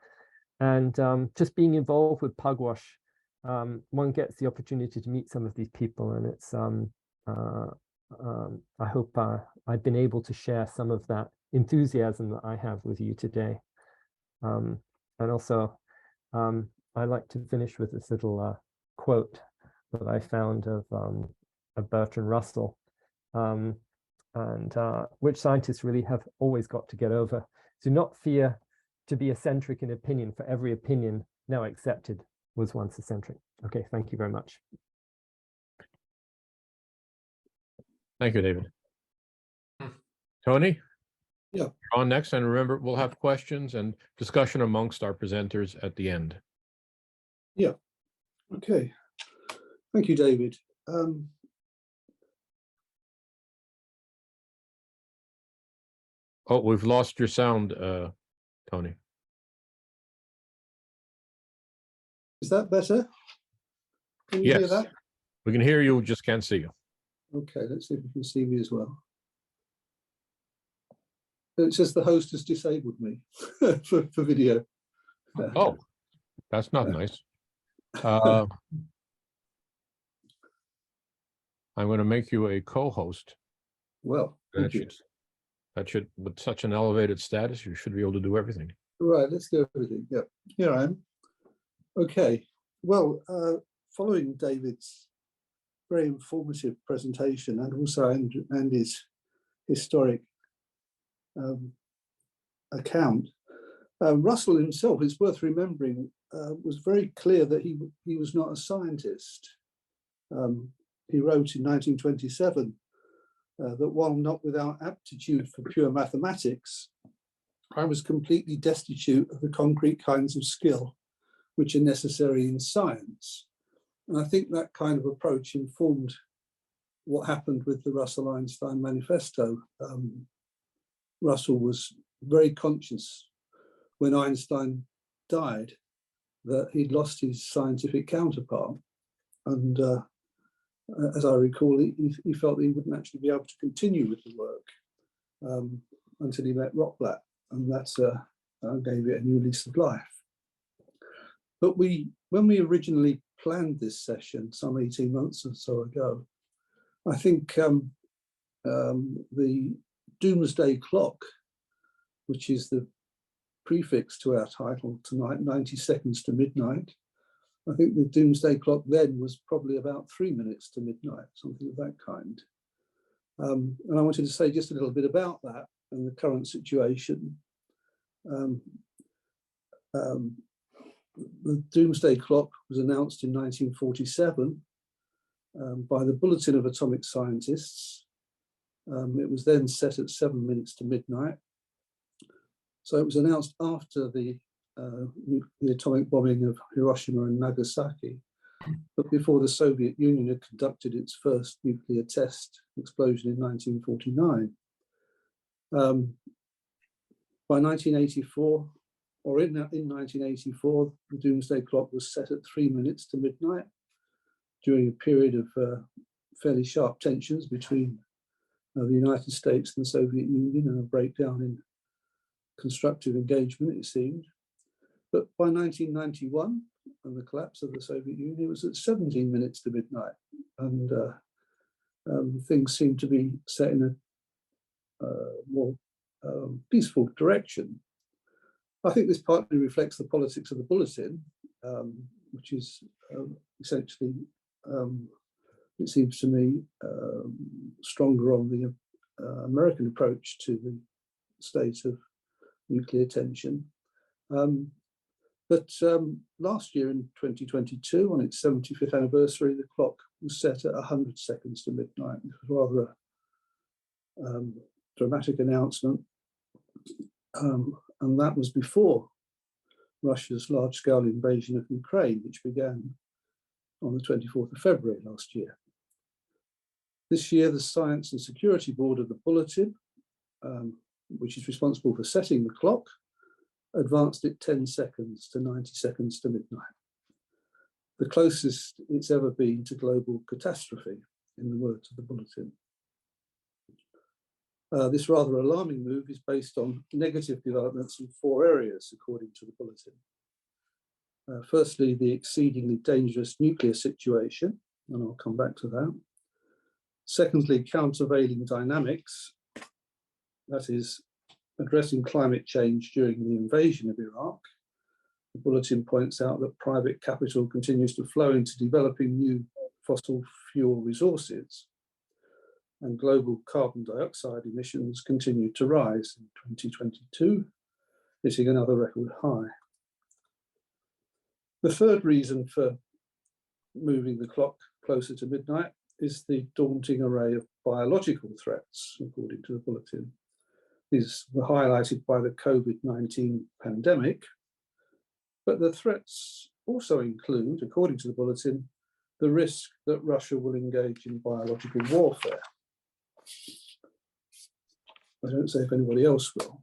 And just being involved with Pugwash, one gets the opportunity to meet some of these people, and it's I hope I've been able to share some of that enthusiasm that I have with you today. And also, I like to finish with this little quote that I found of Bertrand Russell, and which scientists really have always got to get over. Do not fear to be eccentric in opinion, for every opinion now accepted was once eccentric. Okay, thank you very much. Thank you, David. Tony? Yeah. You're on next, and remember, we'll have questions and discussion amongst our presenters at the end. Yeah. Okay. Thank you, David. Oh, we've lost your sound, Tony. Is that better? Can you hear Yes, that? we can hear you, just can't see you. Okay, let's see if we can see me as well. It says the host has disabled me for video. Oh, that's not nice. I'm going to make you a co-host. Well, thank you. That should, with such an elevated status, you should be able to do everything. Right, let's do everything. Yeah, here I am. Okay, well, following David's very informative presentation and also Andy's historic account, Russell himself, it's worth remembering, was very clear that he was not a scientist. He wrote in 1927 that while not without aptitude for pure mathematics, I was completely destitute of the concrete kinds of skill which are necessary in science. And I think that kind of approach informed what happened with the Russell-Einstein Manifesto. Russell was very conscious when Einstein died that he'd lost his scientific counterpart. And as I recall, he felt that he wouldn't actually be able to continue with the work until he met Rotblat, and that's gave it a new lease of life. But when we originally planned this session some 18 months or so ago, I think the doomsday clock, which is the prefix to our title tonight, 90 seconds to midnight, I think the doomsday clock then was probably about 3 minutes to midnight, something of that kind. And I wanted to say just a little bit about that and the current situation. The doomsday clock was announced in 1947 by the Bulletin of Atomic Scientists. It was then set at 7 minutes to midnight. So it was announced after the atomic bombing of Hiroshima and Nagasaki, but before the Soviet Union had conducted its first nuclear test explosion in 1949. By 1984, or in 1984, the doomsday clock was set at 3 minutes to midnight during a period of fairly sharp tensions between the United States and the Soviet Union, and a breakdown in constructive engagement, it seemed. But by 1991, and the collapse of the Soviet Union, it was at 17 minutes to midnight, and things seemed to be set in a more peaceful direction. I think this partly reflects the politics of the bulletin, which is essentially, it seems to me, stronger on the American approach to the state of nuclear tension. But last year in 2022, on its 75th anniversary, the clock was set at 100 seconds to midnight. It was rather a dramatic announcement. And that was before Russia's large-scale invasion of Ukraine, which began on the 24th of February last year. This year, the Science and Security Board of the Bulletin, which is responsible for setting the clock, advanced it 10 seconds to 90 seconds to midnight, the closest it's ever been to global catastrophe, in the words of the Bulletin. This rather alarming move is based on negative developments in 4 areas, according to the Bulletin. Firstly, the exceedingly dangerous nuclear situation, and I'll come back to that. Secondly, countervailing dynamics, that is, addressing climate change during the invasion of Iraq. The Bulletin points out that private capital continues to flow into developing new fossil fuel resources, and global carbon dioxide emissions continued to rise in 2022, hitting another record high. The third reason for moving the clock closer to midnight is the daunting array of biological threats, according to the Bulletin. These were highlighted by the COVID-19 pandemic, but the threats also include, according to the Bulletin, the risk that Russia will engage in biological warfare. I don't say if anybody else will.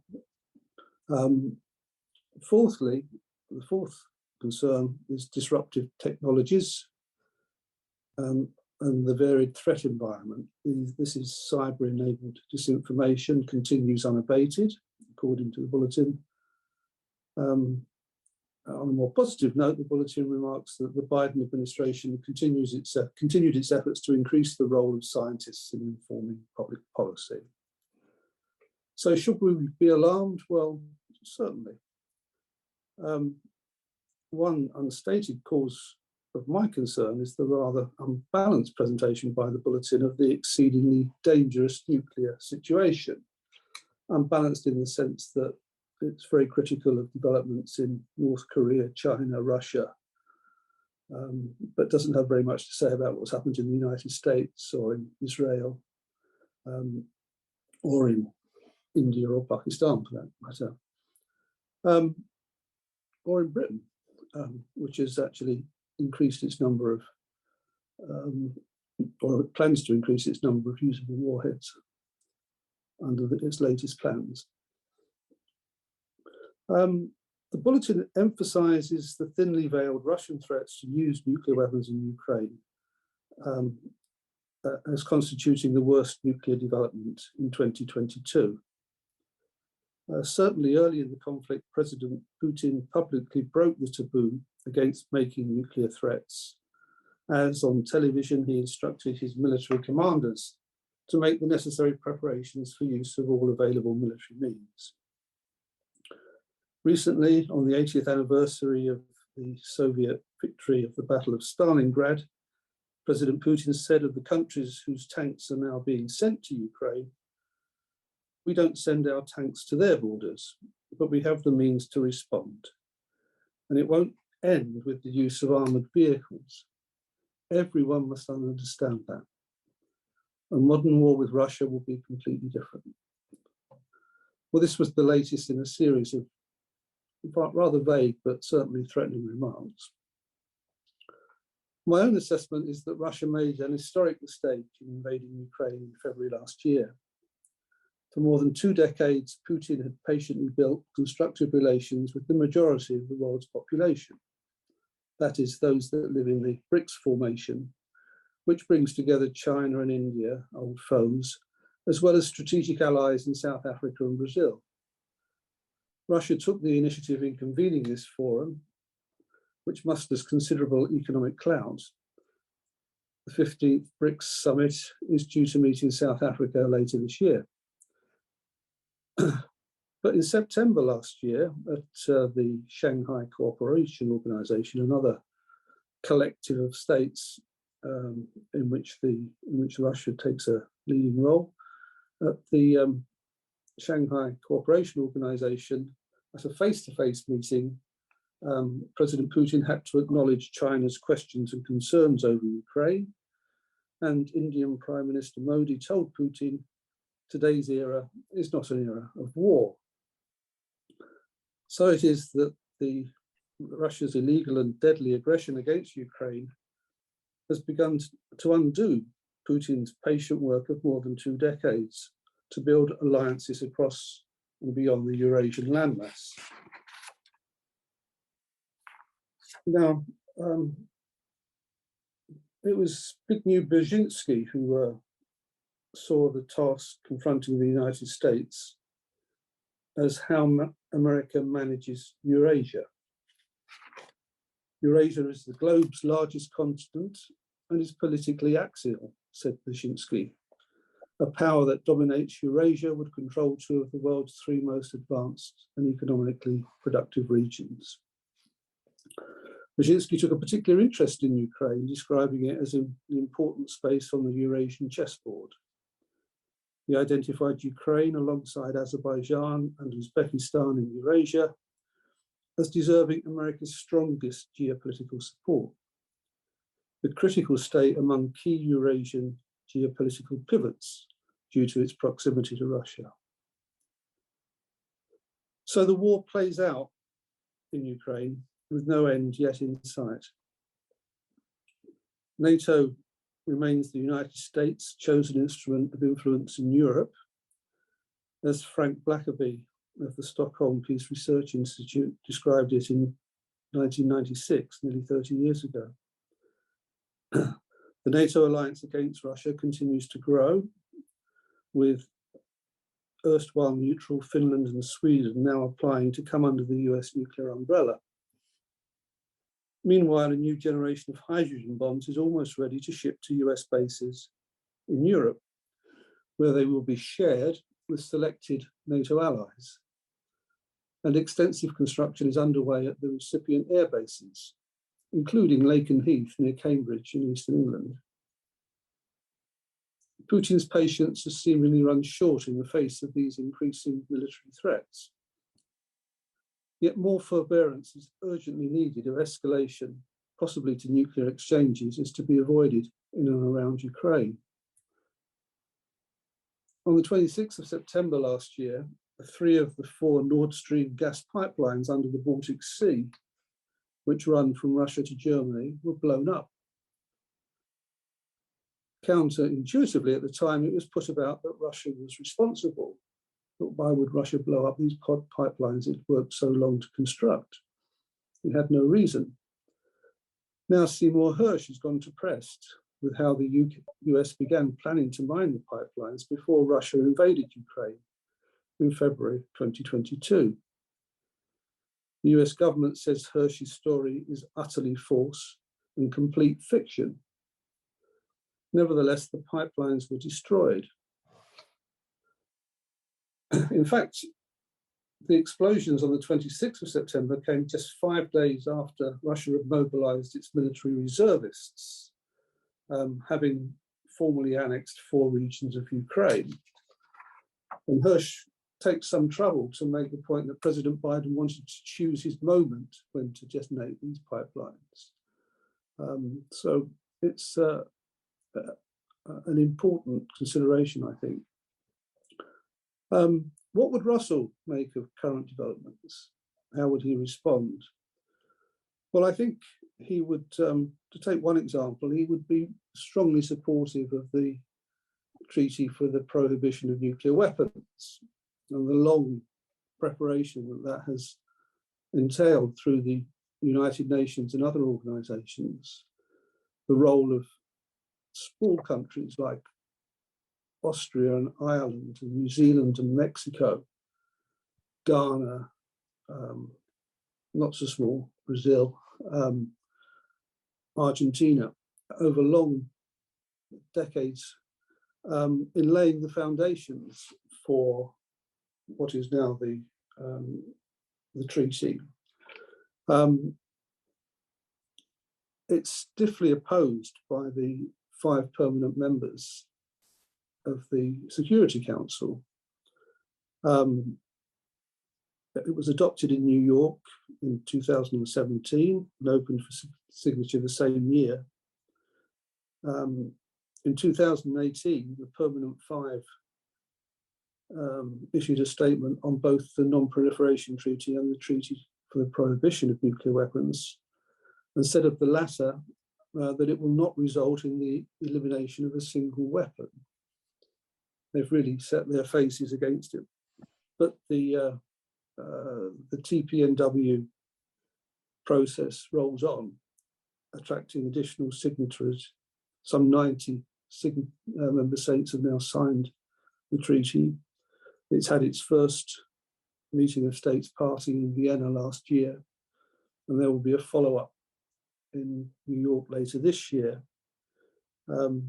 Fourthly, the fourth concern is disruptive technologies and the varied threat environment. This is cyber-enabled disinformation continues unabated, according to the Bulletin. On a more positive note, the Bulletin remarks that the Biden administration continued its efforts to increase the role of scientists in informing public policy. So should we be alarmed? Well, certainly. One unstated cause of my concern is the rather unbalanced presentation by the Bulletin of the exceedingly dangerous nuclear situation. Unbalanced in the sense that it's very critical of developments in North Korea, China, Russia, but doesn't have very much to say about what's happened in the United States or in Israel or in India or Pakistan, for that matter, or in Britain, which has actually increased its number of, or plans to increase its number of usable warheads under its latest plans. The Bulletin emphasizes the thinly veiled Russian threats to use nuclear weapons in Ukraine as constituting the worst nuclear development in 2022. Certainly early in the conflict, President Putin publicly broke the taboo against making nuclear threats, as on television he instructed his military commanders to make the necessary preparations for use of all available military means. Recently, on the 80th anniversary of the Soviet victory of the Battle of Stalingrad, President Putin said of the countries whose tanks are now being sent to Ukraine, "We don't send our tanks to their borders, but we have the means to respond. And it won't end with the use of armoured vehicles. Everyone must understand that. A modern war with Russia will be completely different." Well, this was the latest in a series of rather vague but certainly threatening remarks. My own assessment is that Russia made an historic mistake in invading Ukraine in February last year. For more than 2 decades, Putin had patiently built constructive relations with the majority of the world's population. That is, those that live in the BRICS formation, which brings together China and India, old foes, as well as strategic allies in South Africa and Brazil. Russia took the initiative in convening this forum, which musters considerable economic clout. The 15th BRICS summit is due to meet in South Africa later this year. But in September last year, at the Shanghai Cooperation Organization, another collective of states in which Russia takes a leading role, at the Shanghai Cooperation Organization, at a face-to-face meeting, President Putin had to acknowledge China's questions and concerns over Ukraine, and Indian Prime Minister Modi told Putin, today's era is not an era of war. So it is that Russia's illegal and deadly aggression against Ukraine has begun to undo Putin's patient work of more than 2 decades to build alliances across and beyond the Eurasian landmass. Now, it was Zbigniew Brzezinski who saw the task confronting the United States as how America manages Eurasia. Eurasia is the globe's largest continent and is politically axial, said Brzezinski. A power that dominates Eurasia would control 2 of the world's 3 most advanced and economically productive regions. Brzezinski took a particular interest in Ukraine, describing it as an important space on the Eurasian chessboard. He identified Ukraine alongside Azerbaijan and Uzbekistan in Eurasia as deserving America's strongest geopolitical support, the critical state among key Eurasian geopolitical pivots due to its proximity to Russia. So the war plays out in Ukraine with no end yet in sight. NATO remains the United States' chosen instrument of influence in Europe, as Frank Blackerby of the Stockholm Peace Research Institute described it in 1996, nearly 30 years ago. The NATO alliance against Russia continues to grow, with erstwhile neutral Finland and Sweden now applying to come under the US nuclear umbrella. Meanwhile, a new generation of hydrogen bombs is almost ready to ship to US bases in Europe, where they will be shared with selected NATO allies. And extensive construction is underway at the recipient air bases, including Lakenheath near Cambridge in eastern England. Putin's patience has seemingly run short in the face of these increasing military threats. Yet more forbearance is urgently needed if escalation, possibly to nuclear exchanges, is to be avoided in and around Ukraine. On the 26th of September last year, 3 of the 4 Nord Stream gas pipelines under the Baltic Sea, which run from Russia to Germany, were blown up. Counterintuitively, at the time, it was put about that Russia was responsible. But why would Russia blow up these pipelines it worked so long to construct? It had no reason. Now Seymour Hersh has gone to press with how the US began planning to mine the pipelines before Russia invaded Ukraine in February 2022. The US government says Hersh's story is utterly false and complete fiction. Nevertheless, the pipelines were destroyed. In fact, the explosions on the 26th of September came just 5 days after Russia had mobilized its military reservists, having formally annexed 4 regions of Ukraine. And Hersh takes some trouble to make the point that President Biden wanted to choose his moment when to detonate these pipelines. So it's an important consideration, I think. What would Russell make of current developments? How would he respond? Well, I think he would, to take one example, he would be strongly supportive of the treaty for the prohibition of nuclear weapons and the long preparation that has entailed through the United Nations and other organizations, the role of small countries like Austria and Ireland and New Zealand and Mexico, Ghana, not so small, Brazil, Argentina, over long decades in laying the foundations for what is now the the treaty. It's stiffly opposed by the 5 permanent members of the Security Council. It was adopted in New York in 2017 and opened for signature the same year. In 2018, the Permanent 5 issued a statement on both the Non-Proliferation Treaty and the Treaty for the Prohibition of Nuclear Weapons, and said of the latter that it will not result in the elimination of a single weapon. They've really set their faces against it. But the TPNW process rolls on, attracting additional signatories. Some 90 member states have now signed the treaty. It's had its first meeting of states party in Vienna last year, and there will be a follow-up in New York later this year. The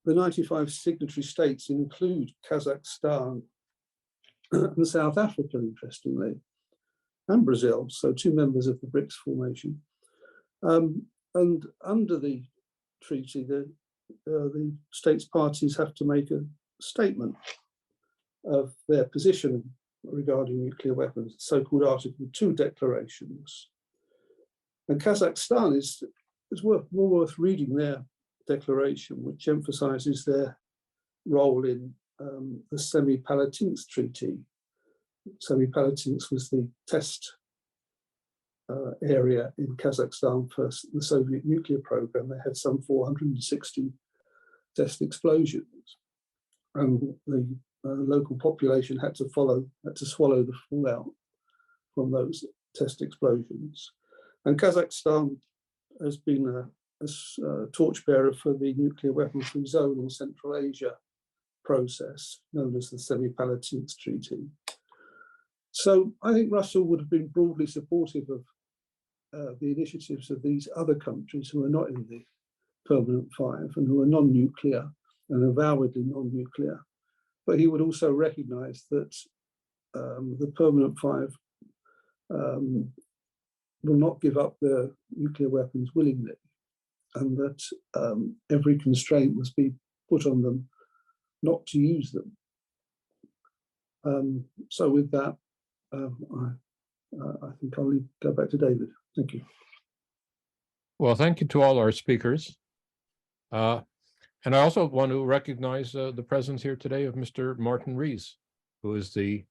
95 signatory states include Kazakhstan and South Africa, interestingly, and Brazil, so 2 members of the BRICS formation. And under the treaty, the states parties have to make a statement of their position regarding nuclear weapons, so-called Article 2 declarations. And Kazakhstan is more worth reading their declaration, which emphasizes their role in the Semipalatinsk Treaty. Semipalatinsk was the test area in Kazakhstan for the Soviet nuclear program. They had some 460 test explosions, and the local population had to swallow the fallout from those test explosions. And Kazakhstan has been a torchbearer for the nuclear weapon-free zone in Central Asia process, known as the Semipalatinsk Treaty. So I think Russell would have been broadly supportive of the initiatives of these other countries who are not in the Permanent 5 and who are non-nuclear and avowedly non-nuclear. But he would also recognise that the Permanent 5 will not give up their nuclear weapons willingly, and that every constraint must be put on them not to use them. So with that, I think I'll go back to David. Thank you. Well, thank you to all our speakers. And I also want to recognize the presence here today of Mr. Martin Rees, who is the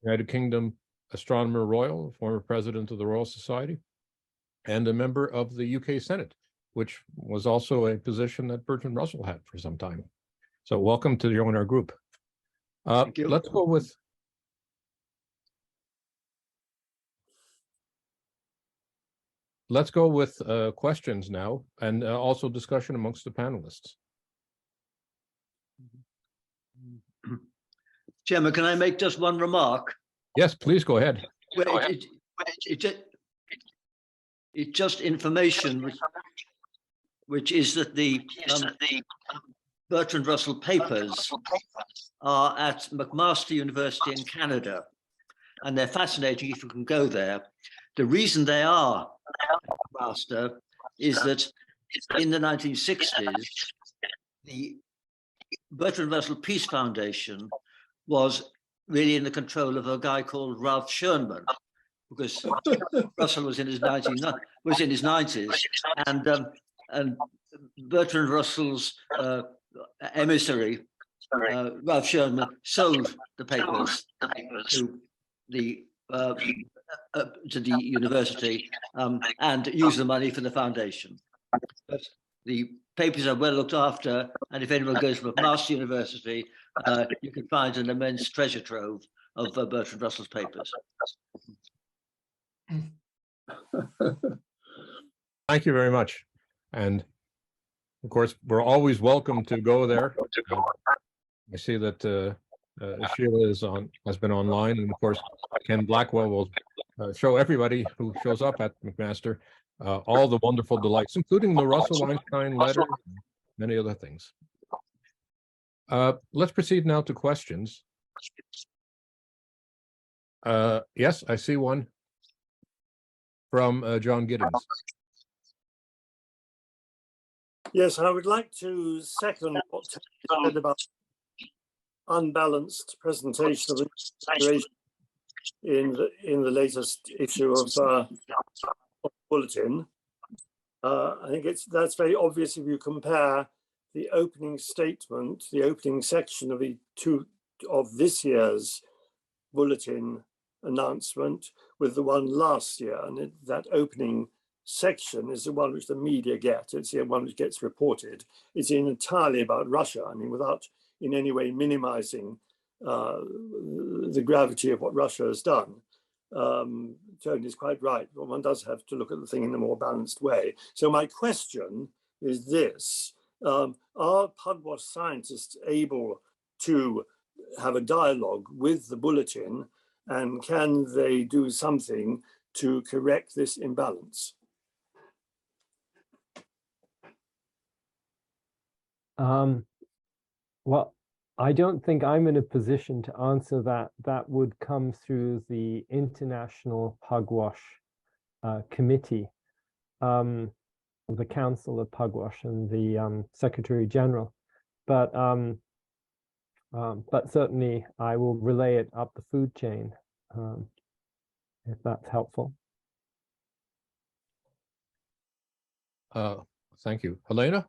United Kingdom Astronomer Royal, former president of the Royal Society, and a member of the UK Senate, which was also a position that Bertrand Russell had for some time. So welcome to join our group. Let's go with questions now, and also discussion amongst the panelists. Chairman, can I make just one remark? Yes, please go ahead. Well, it's just information, which is that the Bertrand Russell papers are at McMaster University in Canada, and they're fascinating if you can go there. The reason they are McMaster is that in the 1960s, the Bertrand Russell Peace Foundation was really in the control of a guy called Ralph Schoenman, because Russell was in his 90s, and Bertrand Russell's emissary, Ralph Schoenman, sold the papers to the university and used the money for the foundation. But the papers are well looked after, and if anyone goes to McMaster University, you can find an immense treasure trove of Bertrand Russell's papers. Thank you very much. And of course, we're always welcome to go there. I see that Sheila has been online, and of course, Ken Blackwell will show everybody who shows up at McMaster all the wonderful delights, including the Russell Einstein letter, and many other things. Let's proceed now to questions. Yes, I see one from John Giddings. Yes, I would like to second what Tony said about unbalanced presentation of the situation in the latest issue of Bulletin. I think that's very obvious if you compare the opening statement, the opening section of this year's Bulletin announcement with the one last year, and that opening section is the one which the media get. It's the one which gets reported. It's entirely about Russia. I mean, without in any way minimizing the gravity of what Russia has done. Tony is quite right, but one does have to look at the thing in a more balanced way. So my question is this: are Pugwash scientists able to have a dialogue with the Bulletin, and can they do something to correct this imbalance? Well, I don't think I'm in a position to answer that. That would come through the International Pugwash Committee, the Council of Pugwash and the Secretary General. But certainly I will relay it up the food chain, if that's helpful. Thank you. Helena?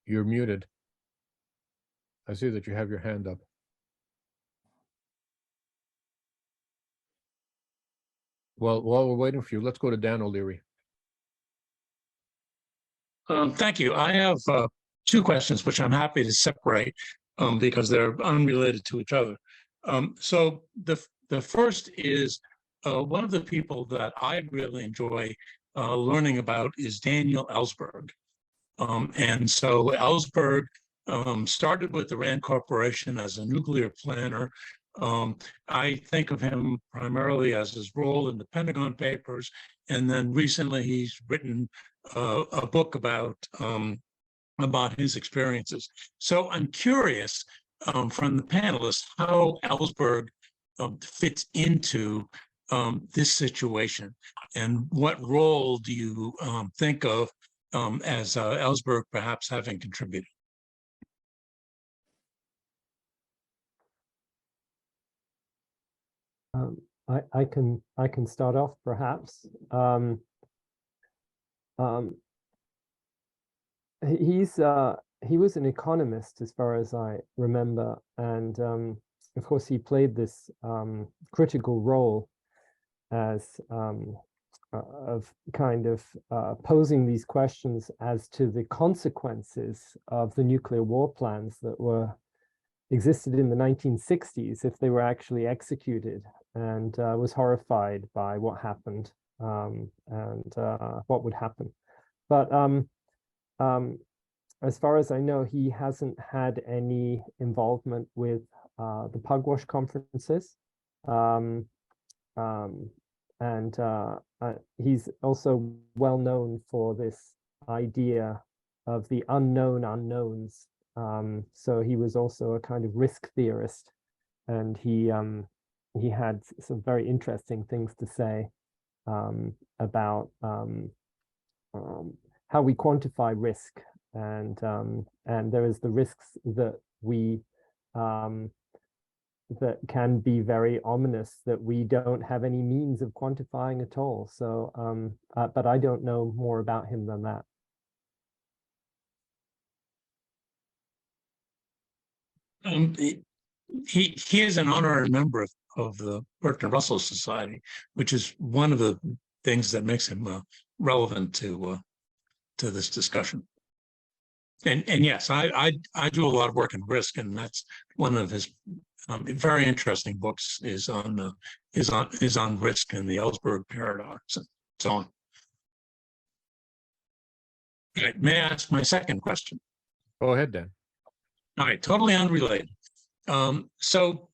You're muted. I see that you have your hand up. Well, while we're waiting for you, let's go to Dan O'Leary. Thank you. I have two questions, which I'm happy to separate because they're unrelated to each other. So the first is one of the people that I really enjoy learning about is Daniel Ellsberg. And so Ellsberg started with the Rand Corporation as a nuclear planner. I think of him primarily as his role in the Pentagon Papers, and then recently he's written a book about his experiences. So I'm curious from the panelists how Ellsberg fits into this situation, and what role do you think of as Ellsberg perhaps having contributed? I can start off perhaps. He was an economist as far as I remember, and of course he played this critical role as of kind of posing these questions as to the consequences of the nuclear war plans that existed in the 1960s if they were actually executed, and was horrified by what happened and what would happen. But as far as I know, he hasn't had any involvement with the Pugwash conferences. And he's also well known for this idea of the unknown unknowns. So he was also a kind of risk theorist, and he had some very interesting things to say about how we quantify risk, and there is the risks that we that can be very ominous that we don't have any means of quantifying at all. So, but I don't know more about him than that. He is an honorary member of the Bertrand Russell Society, which is one of the things that makes him relevant to this discussion. And yes, I do a lot of work in risk, and that's one of his very interesting books is on risk and the Ellsberg paradox and so on. All right, may I ask my second question? Go ahead, Dan. All right, totally unrelated. So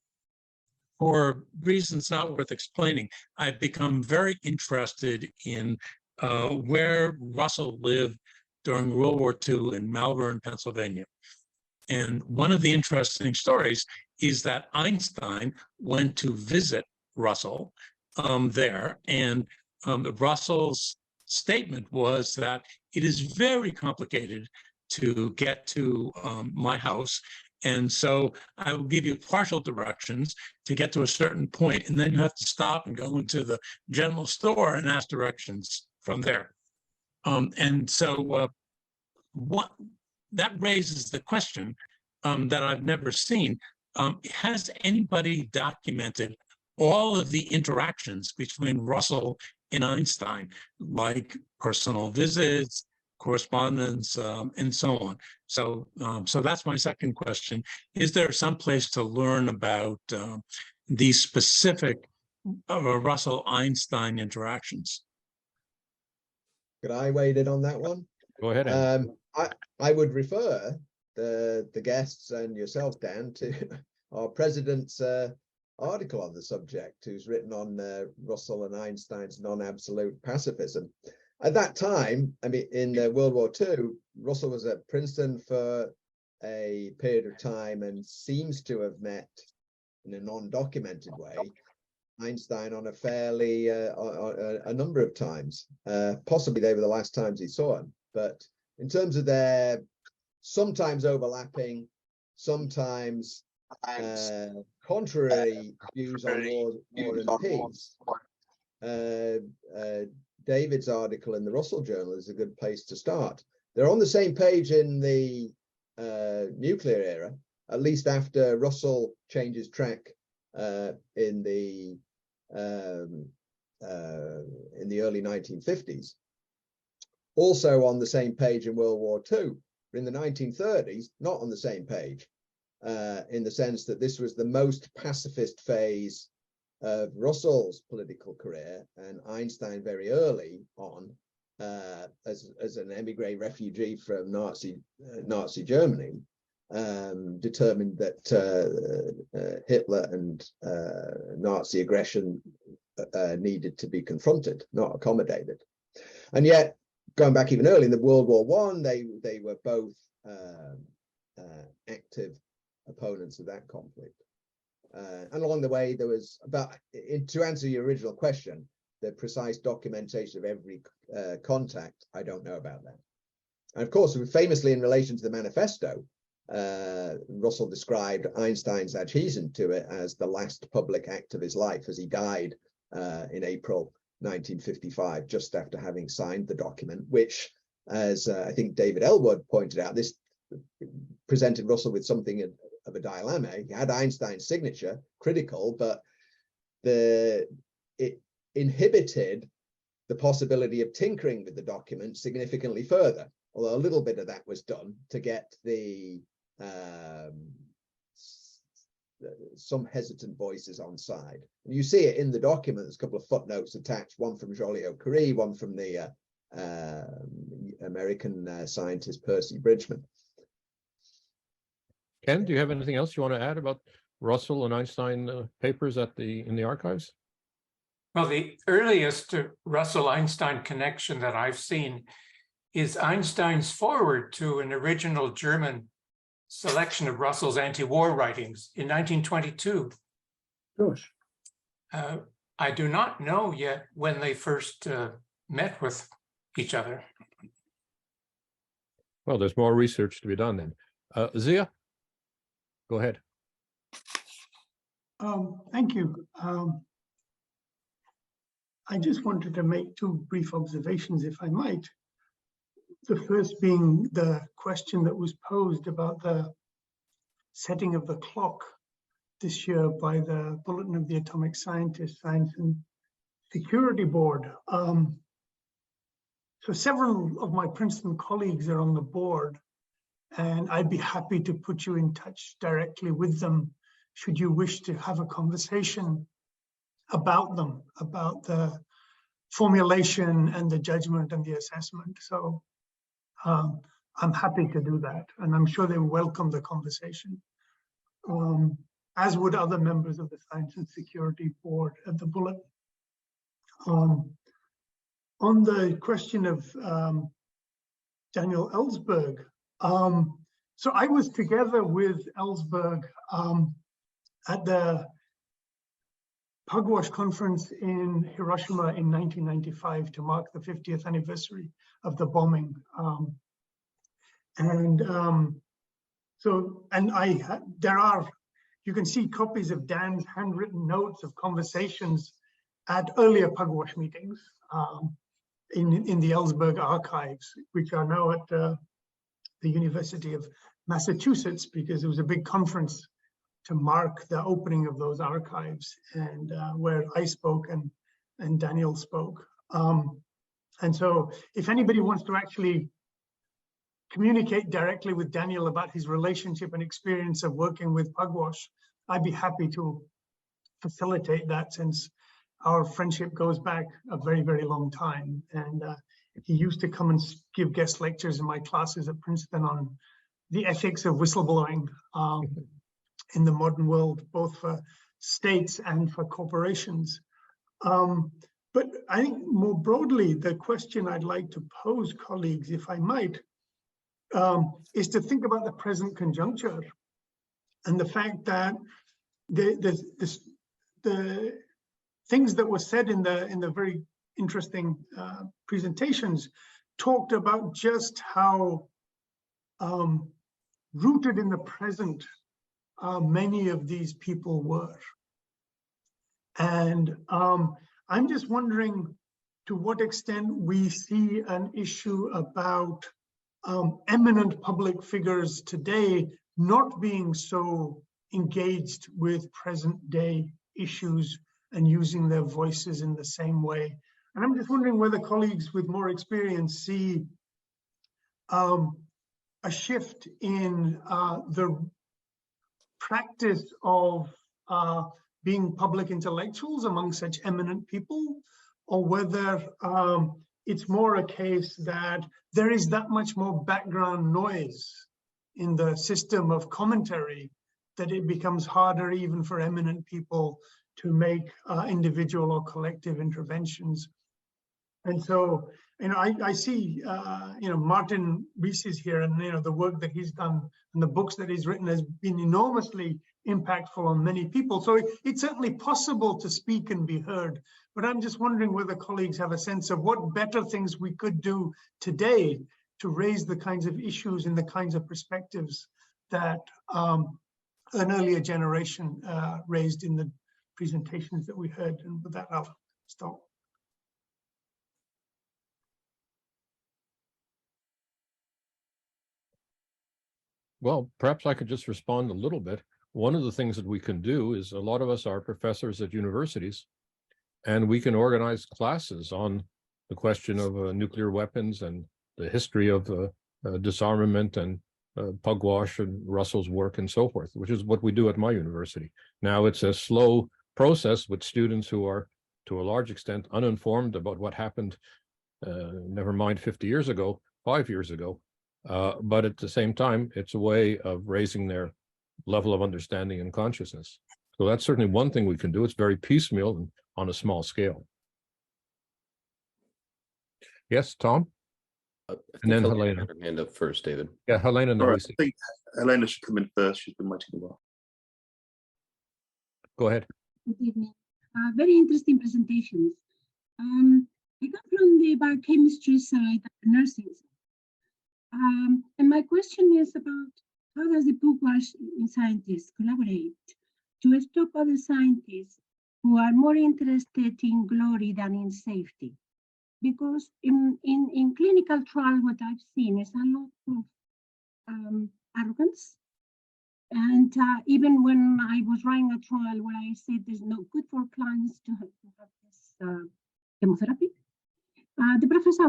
for reasons not worth explaining, I've become very interested in where Russell lived during World War II in Malvern, Pennsylvania. And one of the interesting stories is that Einstein went to visit Russell there, and Russell's statement was that it is very complicated to get to my house. And so I will give you partial directions to get to a certain point, and then you have to stop and go into the general store and ask directions from there. And so what that raises the question that I've never seen. Has anybody documented all of the interactions between Russell and Einstein, like personal visits, correspondence, and so on? So, so that's my second question. Is there some place to learn about these specific Russell-Einstein interactions? Could I weigh in on that one? Go ahead, Andy. I would refer the guests and yourself, Dan, to our president's article on the subject, who's written on Russell and Einstein's non-absolute pacifism. At that time, I mean, in World War II, Russell was at Princeton for a period of time and seems to have met in a non-documented way Einstein on a fairly a number of times. Possibly they were the last times he saw him, but in terms of their sometimes overlapping, sometimes contrary views on war and peace. David's article in the Russell Journal is a good place to start. They're on the same page in the nuclear era, at least after Russell changes track in the early 1950s. Also on the same page in World War II, but in the 1930s, not on the same page, in the sense that this was the most pacifist phase of Russell's political career, and Einstein very early on, as an emigre refugee from Nazi Germany, determined that Hitler and Nazi aggression needed to be confronted, not accommodated. And yet, going back even early in the World War I, they were both active opponents of that conflict. And along the way, there was to answer your original question, the precise documentation of every contact, I don't know about that. And of course, famously in relation to the manifesto, Russell described Einstein's adhesion to it as the last public act of his life, as he died in April 1955, just after having signed the document, which, as I think David Elwood pointed out, this presented Russell with something of a dilemma. He had Einstein's signature, critical, but it inhibited the possibility of tinkering with the document significantly further, although a little bit of that was done to get the some hesitant voices on side. And you see it in the document. There's a couple of footnotes attached, one from Joliot-Curie, one from the American scientist Percy Bridgman. Ken, do you have anything else you want to add about Russell and Einstein papers in the archives? Well, the earliest Russell-Einstein connection that I've seen is Einstein's foreword to an original German selection of Russell's anti-war writings in 1922. Gosh. I do not know yet when they first met with each other. Well, there's more research to be done then. Zia, go ahead. Thank you. I just wanted to make two brief observations, if I might. The first being the question that was posed about the setting of the clock this year by the Bulletin of the Atomic Scientist, Science and Security Board. So several of my Princeton colleagues are on the board, and I'd be happy to put you in touch directly with them should you wish to have a conversation about them, about the formulation and the judgment and the assessment. So I'm happy to do that, and I'm sure they welcome the conversation, as would other members of the Science and Security Board at the Bulletin. On the question of Daniel Ellsberg. So I was together with Ellsberg at the Pugwash conference in Hiroshima in 1995 to mark the 50th anniversary of the bombing. You can see copies of Dan's handwritten notes of conversations at earlier Pugwash meetings in the Ellsberg archives, which are now at the University of Massachusetts, because it was a big conference to mark the opening of those archives, and where I spoke and Daniel spoke. And so if anybody wants to actually communicate directly with Daniel about his relationship and experience of working with Pugwash, I'd be happy to facilitate that, since our friendship goes back a very, very long time. And he used to come and give guest lectures in my classes at Princeton on the ethics of whistleblowing in the modern world, both for states and for corporations. But I think more broadly, the question I'd like to pose, colleagues, if I might, is to think about the present conjuncture and the fact that the things that were said in the very interesting presentations talked about just how rooted in the present many of these people were. And I'm just wondering to what extent we see an issue about eminent public figures today not being so engaged with present day issues and using their voices in the same way. And I'm just wondering whether colleagues with more experience see a shift in the practice of being public intellectuals among such eminent people, or whether it's more a case that there is that much more background noise in the system of commentary that it becomes harder even for eminent people to make individual or collective interventions. And so, I see, Martin Rees is here, and the work that he's done and the books that he's written has been enormously impactful on many people. So it's certainly possible to speak and be heard, but I'm just wondering whether colleagues have a sense of what better things we could do today to raise the kinds of issues and the kinds of perspectives that an earlier generation raised in the presentations that we heard. And with that, I'll stop. Well, perhaps I could just respond a little bit. One of the things that we can do is, a lot of us are professors at universities, and we can organize classes on the question of nuclear weapons and the history of disarmament and Pugwash and Russell's work and so forth, which is what we do at my university. Now, it's a slow process with students who are, to a large extent, uninformed about what happened, never mind 50 years ago, 5 years ago. But at the same time, it's a way of raising their level of understanding and consciousness. So that's certainly one thing we can do. It's very piecemeal and on a small scale. Yes, Tom? And then Helena. Her hand up first, David. Yeah, Helena. All right, I think Helena should come in first. She's been waiting a while. Go ahead. Good evening. Very interesting presentations. I come from the biochemistry side and the nursing side. And my question is about how does the Pugwash scientists collaborate to stop other scientists who are more interested in glory than in safety? Because in clinical trials, what I've seen is a lot of arrogance. And even when I was running a trial where I said there's no good for clients to have this chemotherapy, the professor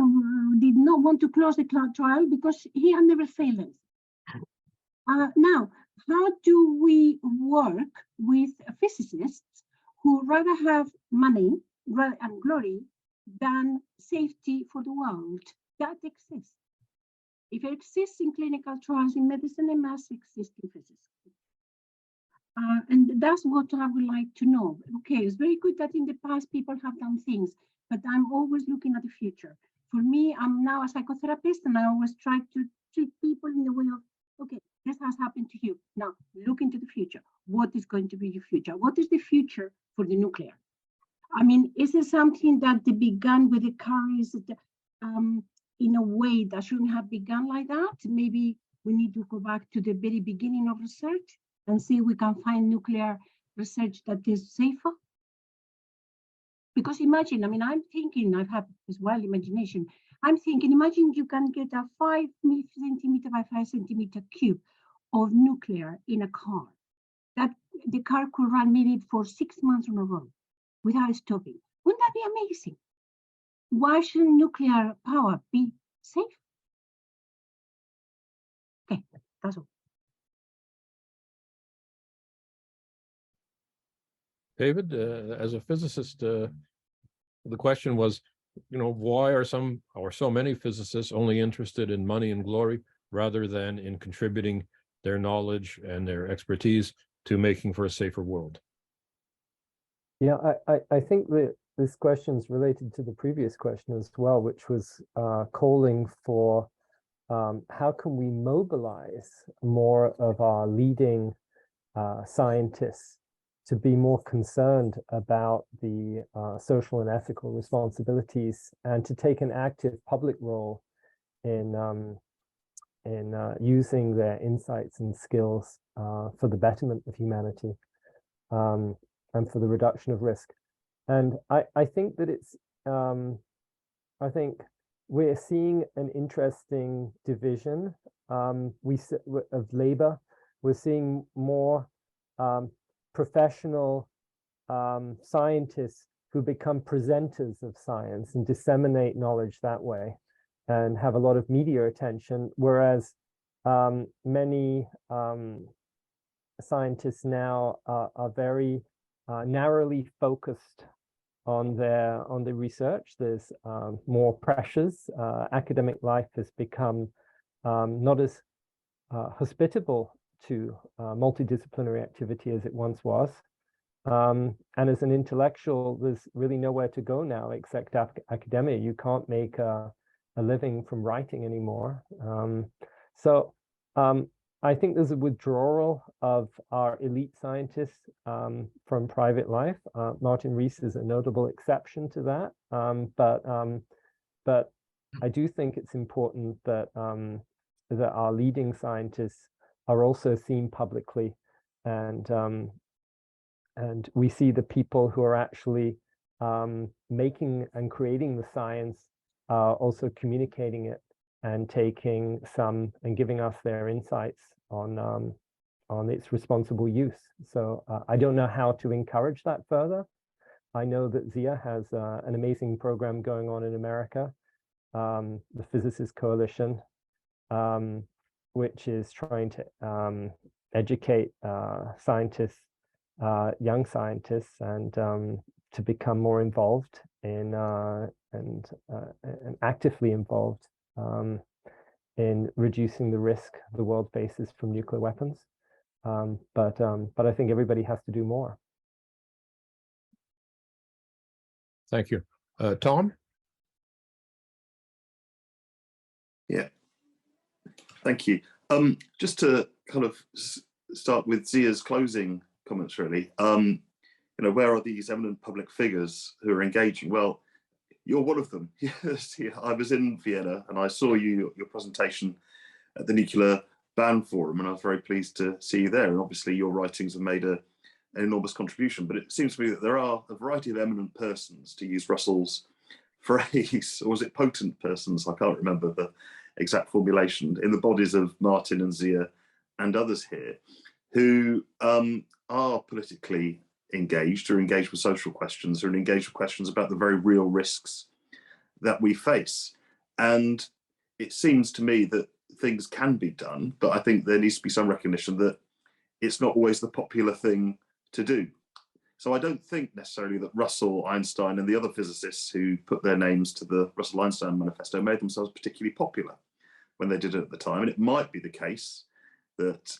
did not want to close the trial because he had never failed us. Now, how do we work with physicists who rather have money and glory than safety for the world? That exists. If it exists in clinical trials in medicine, it must exist in physics. And that's what I would like to know. Okay, it's very good that in the past people have done things, but I'm always looking at the future. For me, I'm now a psychotherapist, and I always try to treat people in the way of, okay, this has happened to you. Now look into the future. What is going to be your future? What is the future for the nuclear? I mean, is it something that they began with the carriers in a way that shouldn't have begun like that? Maybe we need to go back to the very beginning of research and see if we can find nuclear research that is safer. Because imagine, I mean, I'm thinking, I've had this wild imagination. I'm thinking, imagine you can get a 5 centimeter by 5 centimeter cube of nuclear in a car. That the car could run maybe for 6 months on a road without stopping. Wouldn't that be amazing? Why shouldn't nuclear power be safe? Okay, that's all. David, as a physicist, the question was, why are some or so many physicists only interested in money and glory rather than in contributing their knowledge and their expertise to making for a safer world? Yeah, I think that this question is related to the previous question as well, which was calling for how can we mobilize more of our leading scientists to be more concerned about the social and ethical responsibilities and to take an active public role in using their insights and skills for the betterment of humanity and for the reduction of risk. And I think that it's, I think we're seeing an interesting division of labor. We're seeing more professional scientists who become presenters of science and disseminate knowledge that way and have a lot of media attention, whereas many scientists now are very narrowly focused on the research. There's more pressures. Academic life has become not as hospitable to multidisciplinary activity as it once was. And as an intellectual, there's really nowhere to go now except academia. You can't make a living from writing anymore. So I think there's a withdrawal of our elite scientists from private life. Martin Rees is a notable exception to that. But I do think it's important that that our leading scientists are also seen publicly, and we see the people who are actually making and creating the science also communicating it and taking some and giving us their insights on its responsible use. So I don't know how to encourage that further. I know that Zia has an amazing program going on in America, the Physicists Coalition, which is trying to educate scientists, young scientists, and to become more involved in and actively involved in reducing the risk the world faces from nuclear weapons. But I think everybody has to do more. Thank you. Tom? Yeah, thank you. Just to kind of start with Zia's closing comments, really. Where are these eminent public figures who are engaging? Well, you're one of them. Yes, I was in Vienna and I saw your presentation at the Nuclear Ban Forum, and I was very pleased to see you there. And obviously your writings have made an enormous contribution, but it seems to me that there are a variety of eminent persons, to use Russell's phrase, or was it potent persons? I can't remember the exact formulation, in the bodies of Martin and Zia and others here, who are politically engaged, or engaged with social questions, or engaged with questions about the very real risks that we face. And it seems to me that things can be done, but I think there needs to be some recognition that it's not always the popular thing to do. So I don't think necessarily that Russell, Einstein, and the other physicists who put their names to the Russell-Einstein Manifesto made themselves particularly popular when they did it at the time. And it might be the case that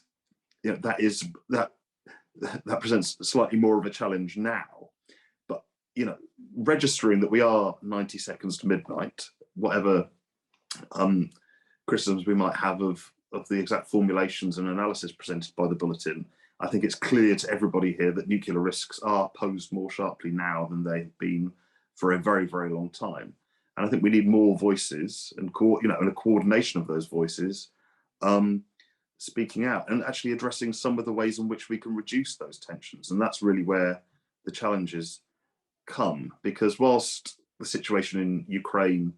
that presents slightly more of a challenge now. But registering that we are 90 seconds to midnight, whatever criticisms we might have of the exact formulations and analysis presented by the bulletin, I think it's clear to everybody here that nuclear risks are posed more sharply now than they have been for a very, very long time. And I think we need more voices and and a coordination of those voices speaking out and actually addressing some of the ways in which we can reduce those tensions. And that's really where the challenges come, because whilst the situation in Ukraine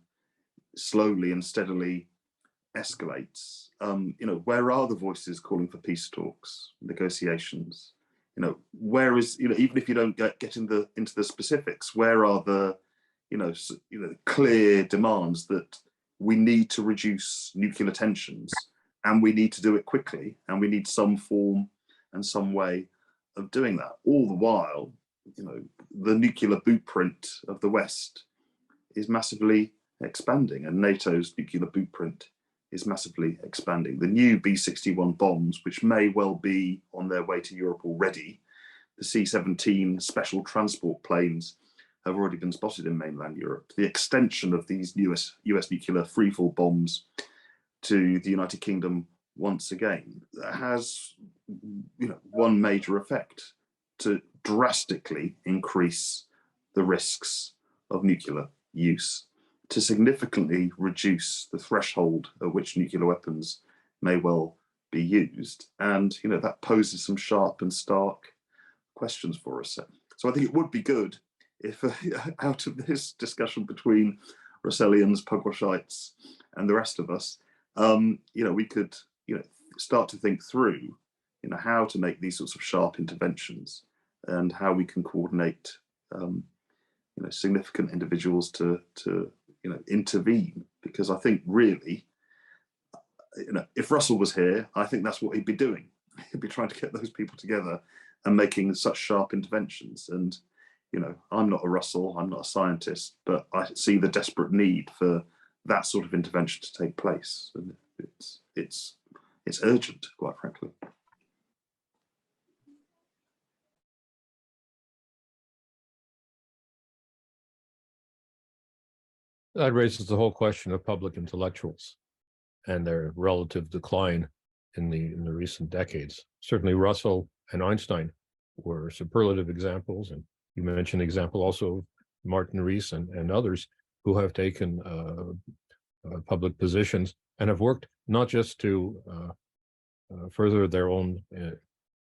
slowly and steadily escalates, where are the voices calling for peace talks, negotiations? Where is, even if you don't get into the specifics, where are the clear demands that we need to reduce nuclear tensions, and we need to do it quickly, and we need some form and some way of doing that. All the while, the nuclear blueprint of the West is massively expanding, and NATO's nuclear blueprint is massively expanding. The new B-61 bombs, which may well be on their way to Europe already, the C-17 special transport planes have already been spotted in mainland Europe. The extension of these US nuclear freefall bombs to the United Kingdom once again has one major effect: to drastically increase the risks of nuclear use, to significantly reduce the threshold at which nuclear weapons may well be used. And that poses some sharp and stark questions for us. So I think it would be good if out of this discussion between Russellians, Pugwashites, and the rest of us, we could start to think through how to make these sorts of sharp interventions, and how we can coordinate significant individuals to intervene. Because I think really, if Russell was here, I think that's what he'd be doing. He'd be trying to get those people together and making such sharp interventions. And I'm not a Russell, I'm not a scientist, but I see the desperate need for that sort of intervention to take place, and it's urgent, quite frankly. That raises the whole question of public intellectuals and their relative decline in the recent decades. Certainly Russell and Einstein were superlative examples, and you mentioned the example also of Martin Rees and others who have taken public positions and have worked not just to further their own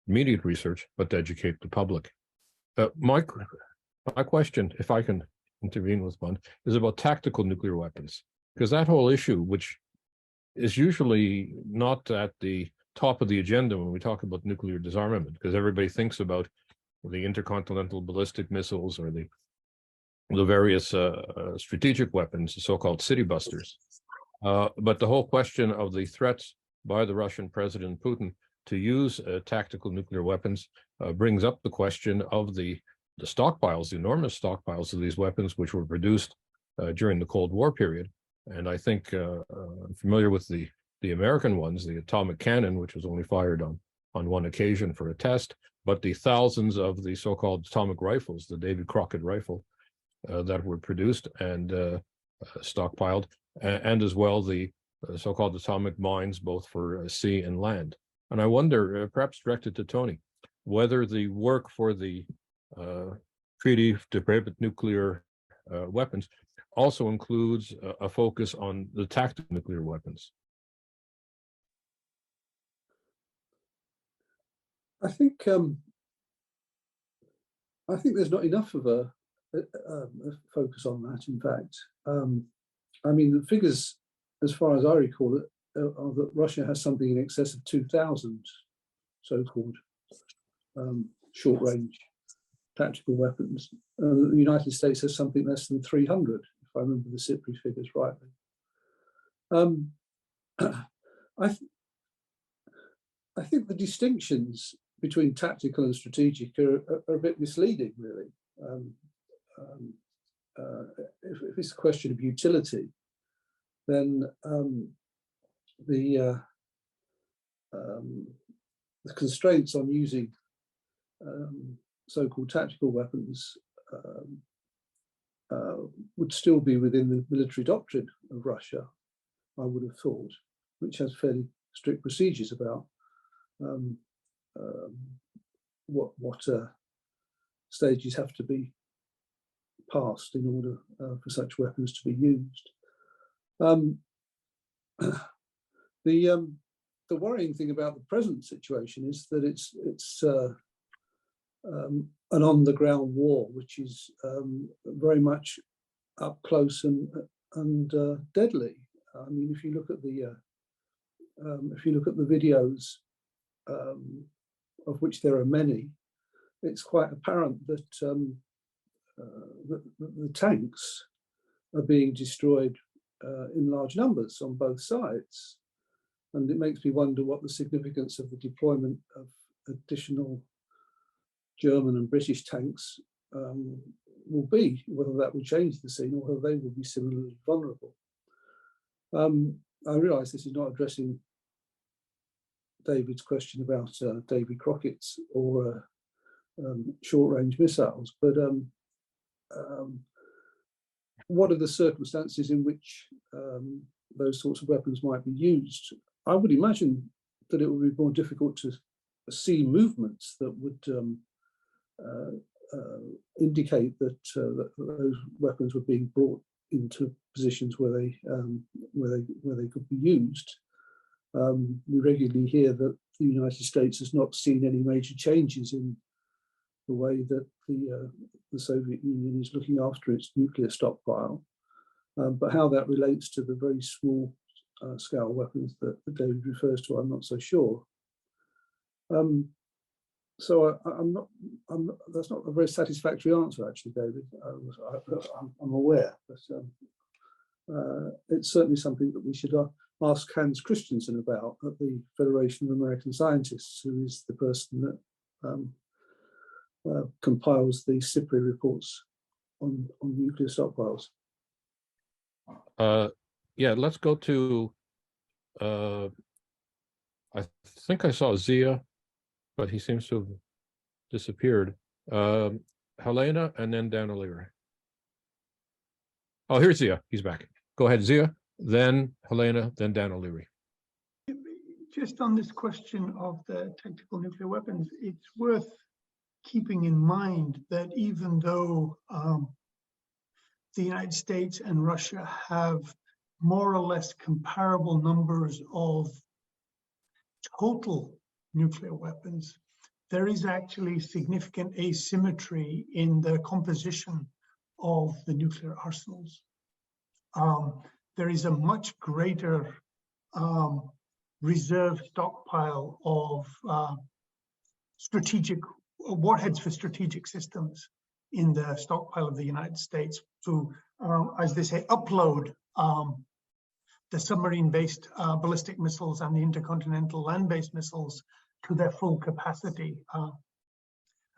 immediate research, but to educate the public. My question, if I can intervene with one, is about tactical nuclear weapons, because that whole issue, which is usually not at the top of the agenda when we talk about nuclear disarmament, because everybody thinks about the intercontinental ballistic missiles or the various strategic weapons, the so-called city busters. But the whole question of the threats by the Russian President Putin to use tactical nuclear weapons brings up the question of the stockpiles, the enormous stockpiles of these weapons, which were produced during the Cold War period. And I think I'm familiar with the American ones, the atomic cannon, which was only fired on one occasion for a test, but the thousands of the so-called atomic rifles, the David Crockett rifle, that were produced and stockpiled, and as well the so-called atomic mines, both for sea and land. And I wonder, perhaps directed to Tony, whether the work for the treaty to prohibit nuclear weapons also includes a focus on the tactical nuclear weapons. I think there's not enough of a focus on that. In fact, I mean, the figures, as far as I recall it, are that Russia has something in excess of 2,000 so-called short-range tactical weapons. The United States has something less than 300, if I remember the CIPRI figures rightly. I think the distinctions between tactical and strategic are a bit misleading, really. If it's a question of utility, then the constraints on using so-called tactical weapons would still be within the military doctrine of Russia, I would have thought, which has fairly strict procedures about what stages have to be passed in order for such weapons to be used. The worrying thing about the present situation is that it's an on-the-ground war, which is very much up close and deadly. I mean, if you look at the videos, of which there are many, it's quite apparent that the tanks are being destroyed in large numbers on both sides. And it makes me wonder what the significance of the deployment of additional German and British tanks will be, whether that will change the scene or whether they will be similarly vulnerable. I realise this is not addressing David's question about Davy Crockett's or short-range missiles, but what are the circumstances in which those sorts of weapons might be used? I would imagine that it would be more difficult to see movements that would indicate that, that those weapons were being brought into positions where they could be used. We regularly hear that the United States has not seen any major changes in the way that the Soviet Union is looking after its nuclear stockpile, but how that relates to the very small scale weapons that David refers to, I'm not so sure. So that's not a very satisfactory answer, actually, David. I'm aware, but it's certainly something that we should ask Hans Christensen about at the Federation of American Scientists, who is the person that compiles the SIPRI reports on nuclear stockpiles. Yeah, let's go to, I think I saw Zia, but he seems to have disappeared. Helena and then Dan O'Leary. Oh, here's Zia. He's back. Go ahead, Zia, then Helena, then Dan O'Leary. Just on this question of the tactical nuclear weapons, it's worth keeping in mind that even though the United States and Russia have more or less comparable numbers of total nuclear weapons, there is actually significant asymmetry in the composition of the nuclear arsenals. There is a much greater reserve stockpile of strategic warheads for strategic systems in the stockpile of the United States to, as they say, upload the submarine-based ballistic missiles and the intercontinental land-based missiles to their full capacity.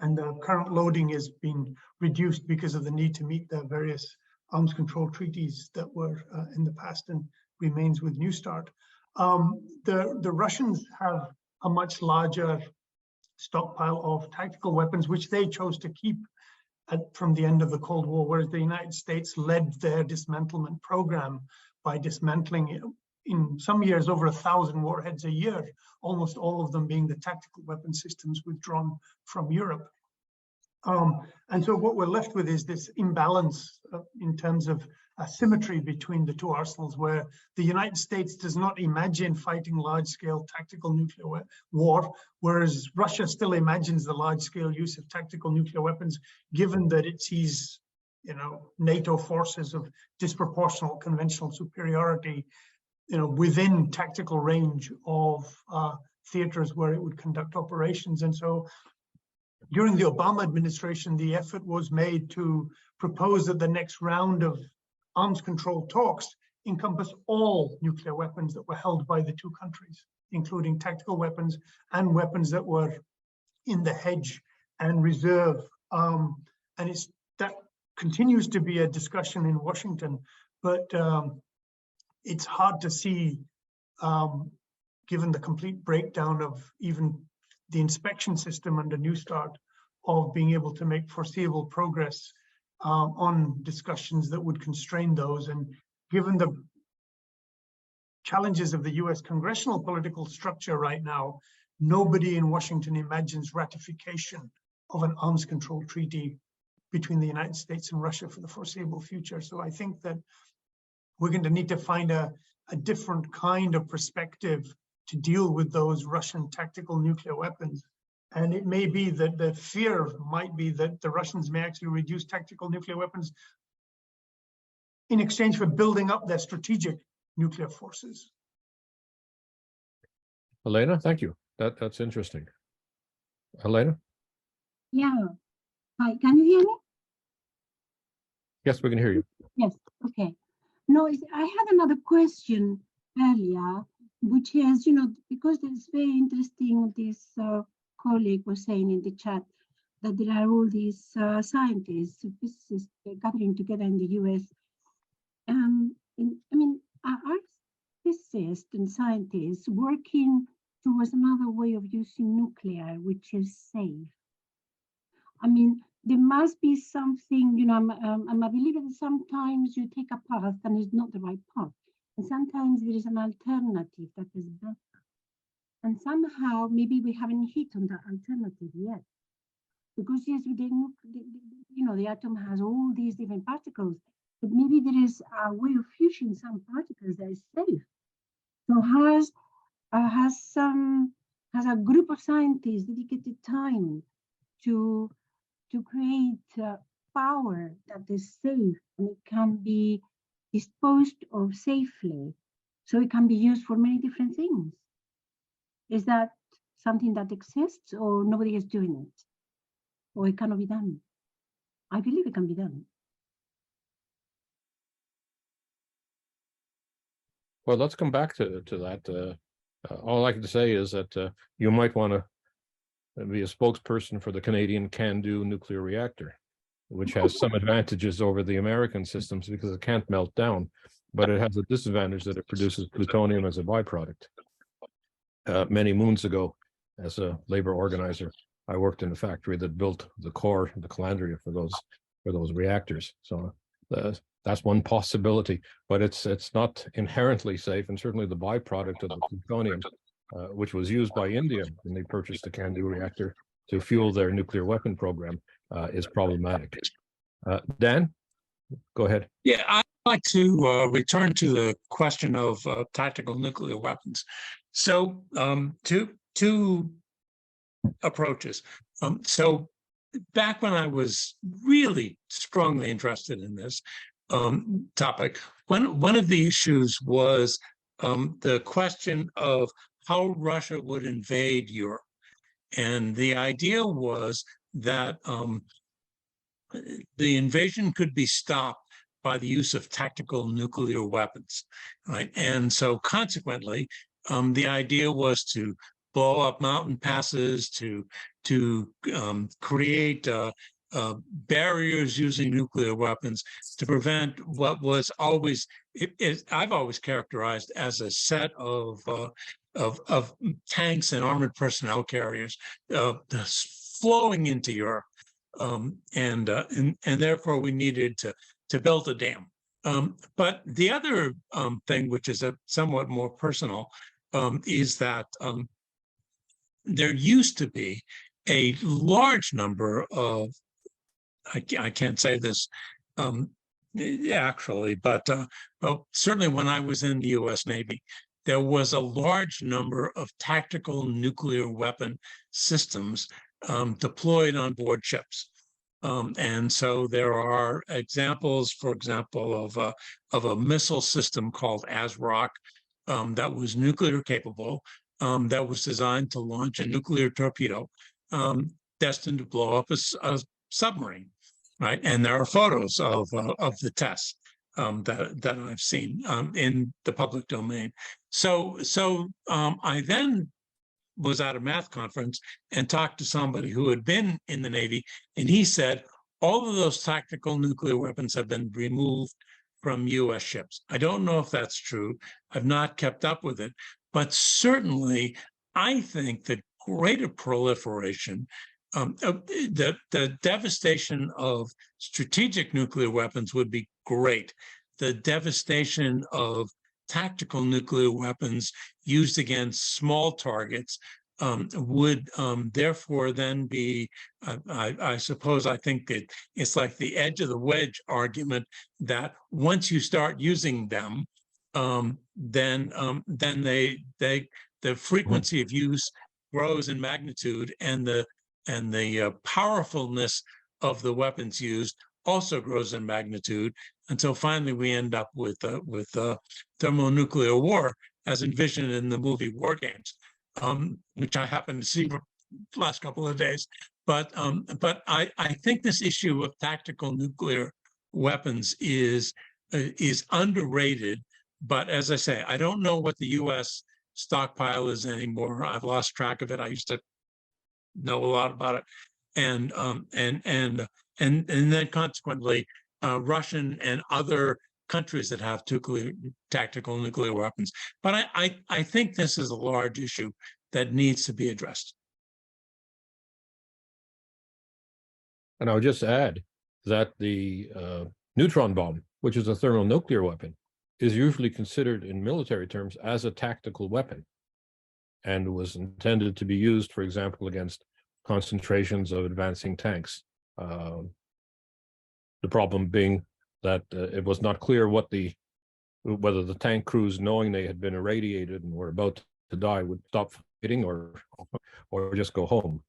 And the current loading has been reduced because of the need to meet the various arms control treaties that were in the past and remains with New START. The Russians have a much larger stockpile of tactical weapons, which they chose to keep from the end of the Cold War, whereas the United States led their dismantlement program by dismantling, in some years, over 1,000 warheads a year, almost all of them being the tactical weapon systems withdrawn from Europe. And so what we're left with is this imbalance in terms of asymmetry between the two arsenals, where the United States does not imagine fighting large-scale tactical nuclear war, whereas Russia still imagines the large-scale use of tactical nuclear weapons, given that it sees, NATO forces of disproportional conventional superiority, within tactical range of theaters where it would conduct operations. And so during the Obama administration, the effort was made to propose that the next round of arms control talks encompass all nuclear weapons that were held by the two countries, including tactical weapons and weapons that were in the hedge and reserve. And that continues to be a discussion in Washington, but it's hard to see, given the complete breakdown of even the inspection system under New START, of being able to make foreseeable progress on discussions that would constrain those. And given the challenges of the US congressional political structure right now, nobody in Washington imagines ratification of an arms control treaty between the United States and Russia for the foreseeable future. So I think that we're going to need to find a different kind of perspective to deal with those Russian tactical nuclear weapons. And it may be that the fear might be that the Russians may actually reduce tactical nuclear weapons in exchange for building up their strategic nuclear forces. Elena, thank you. That's interesting. Elena? Yeah. Hi, can you hear me? Yes, we can hear you. Yes, okay. No, I had another question earlier, which is, because it's very interesting, this colleague was saying in the chat that there are all these scientists, physicists gathering together in the US. Are physicists and scientists working towards another way of using nuclear, which is safe? I mean, there must be something, I'm a believer that sometimes you take a path and it's not the right path. And sometimes there is an alternative that is better. And somehow, maybe we haven't hit on that alternative yet. Because yes, the atom has all these different particles, but maybe there is a way of fusing some particles that is safe. So has a group of scientists dedicated time to create power that is safe and it can be disposed of safely, so it can be used for many different things? Is that something that exists, or nobody is doing it, or it cannot be done? I believe it can be done. Well, let's come back to that. All I can say is that you might want to be a spokesperson for the Canadian CANDU nuclear reactor, which has some advantages over the American systems because it can't melt down, but it has a disadvantage that it produces plutonium as a byproduct. Many moons ago, as a labor organizer, I worked in a factory that built the core, the calandria for those reactors. So that's one possibility, but it's not inherently safe, and certainly the byproduct of the plutonium, which was used by India when they purchased the CANDU reactor to fuel their nuclear weapon program, is problematic. Dan, go ahead. Yeah, I'd like to return to the question of tactical nuclear weapons. So two approaches. So back when I was really strongly interested in this topic, one of the issues was the question of how Russia would invade Europe. And the idea was that the invasion could be stopped by the use of tactical nuclear weapons, right? And so consequently, the idea was to blow up mountain passes, to create barriers using nuclear weapons to prevent what was always, I've always characterized as a set of tanks and armored personnel carriers flowing into Europe. And therefore we needed to build a dam. But the other thing, which is somewhat more personal, is that there used to be a large number of, I can't say this actually, but well, certainly when I was in the US Navy, there was a large number of tactical nuclear weapon systems deployed on board ships. And so there are examples, for example, of a missile system called ASROC that was nuclear capable, that was designed to launch a nuclear torpedo destined to blow up a submarine, right? And there are photos of the tests that I've seen in the public domain. So I then was at a math conference and talked to somebody who had been in the Navy, and he said, all of those tactical nuclear weapons have been removed from US ships. I don't know if that's true. I've not kept up with it, but certainly I think that greater proliferation, the devastation of strategic nuclear weapons would be great. The devastation of tactical nuclear weapons used against small targets would therefore then be, I suppose, I think it's like the edge of the wedge argument that once you start using them, then the frequency of use grows in magnitude, and the powerfulness of the weapons used also grows in magnitude, until finally we end up with thermonuclear war as envisioned in the movie War Games, which I happened to see the last couple of days. But I think this issue of tactical nuclear weapons is underrated. But as I say, I don't know what the U.S. stockpile is anymore. I've lost track of it. I used to know a lot about it, and then consequently, Russian and other countries that have tactical nuclear weapons. But I think this is a large issue that needs to be addressed. And I would just add that the neutron bomb, which is a thermonuclear weapon, is usually considered in military terms as a tactical weapon, and was intended to be used, for example, against concentrations of advancing tanks. The problem being that it was not clear whether the tank crews, knowing they had been irradiated and were about to die, would stop fighting or just go home.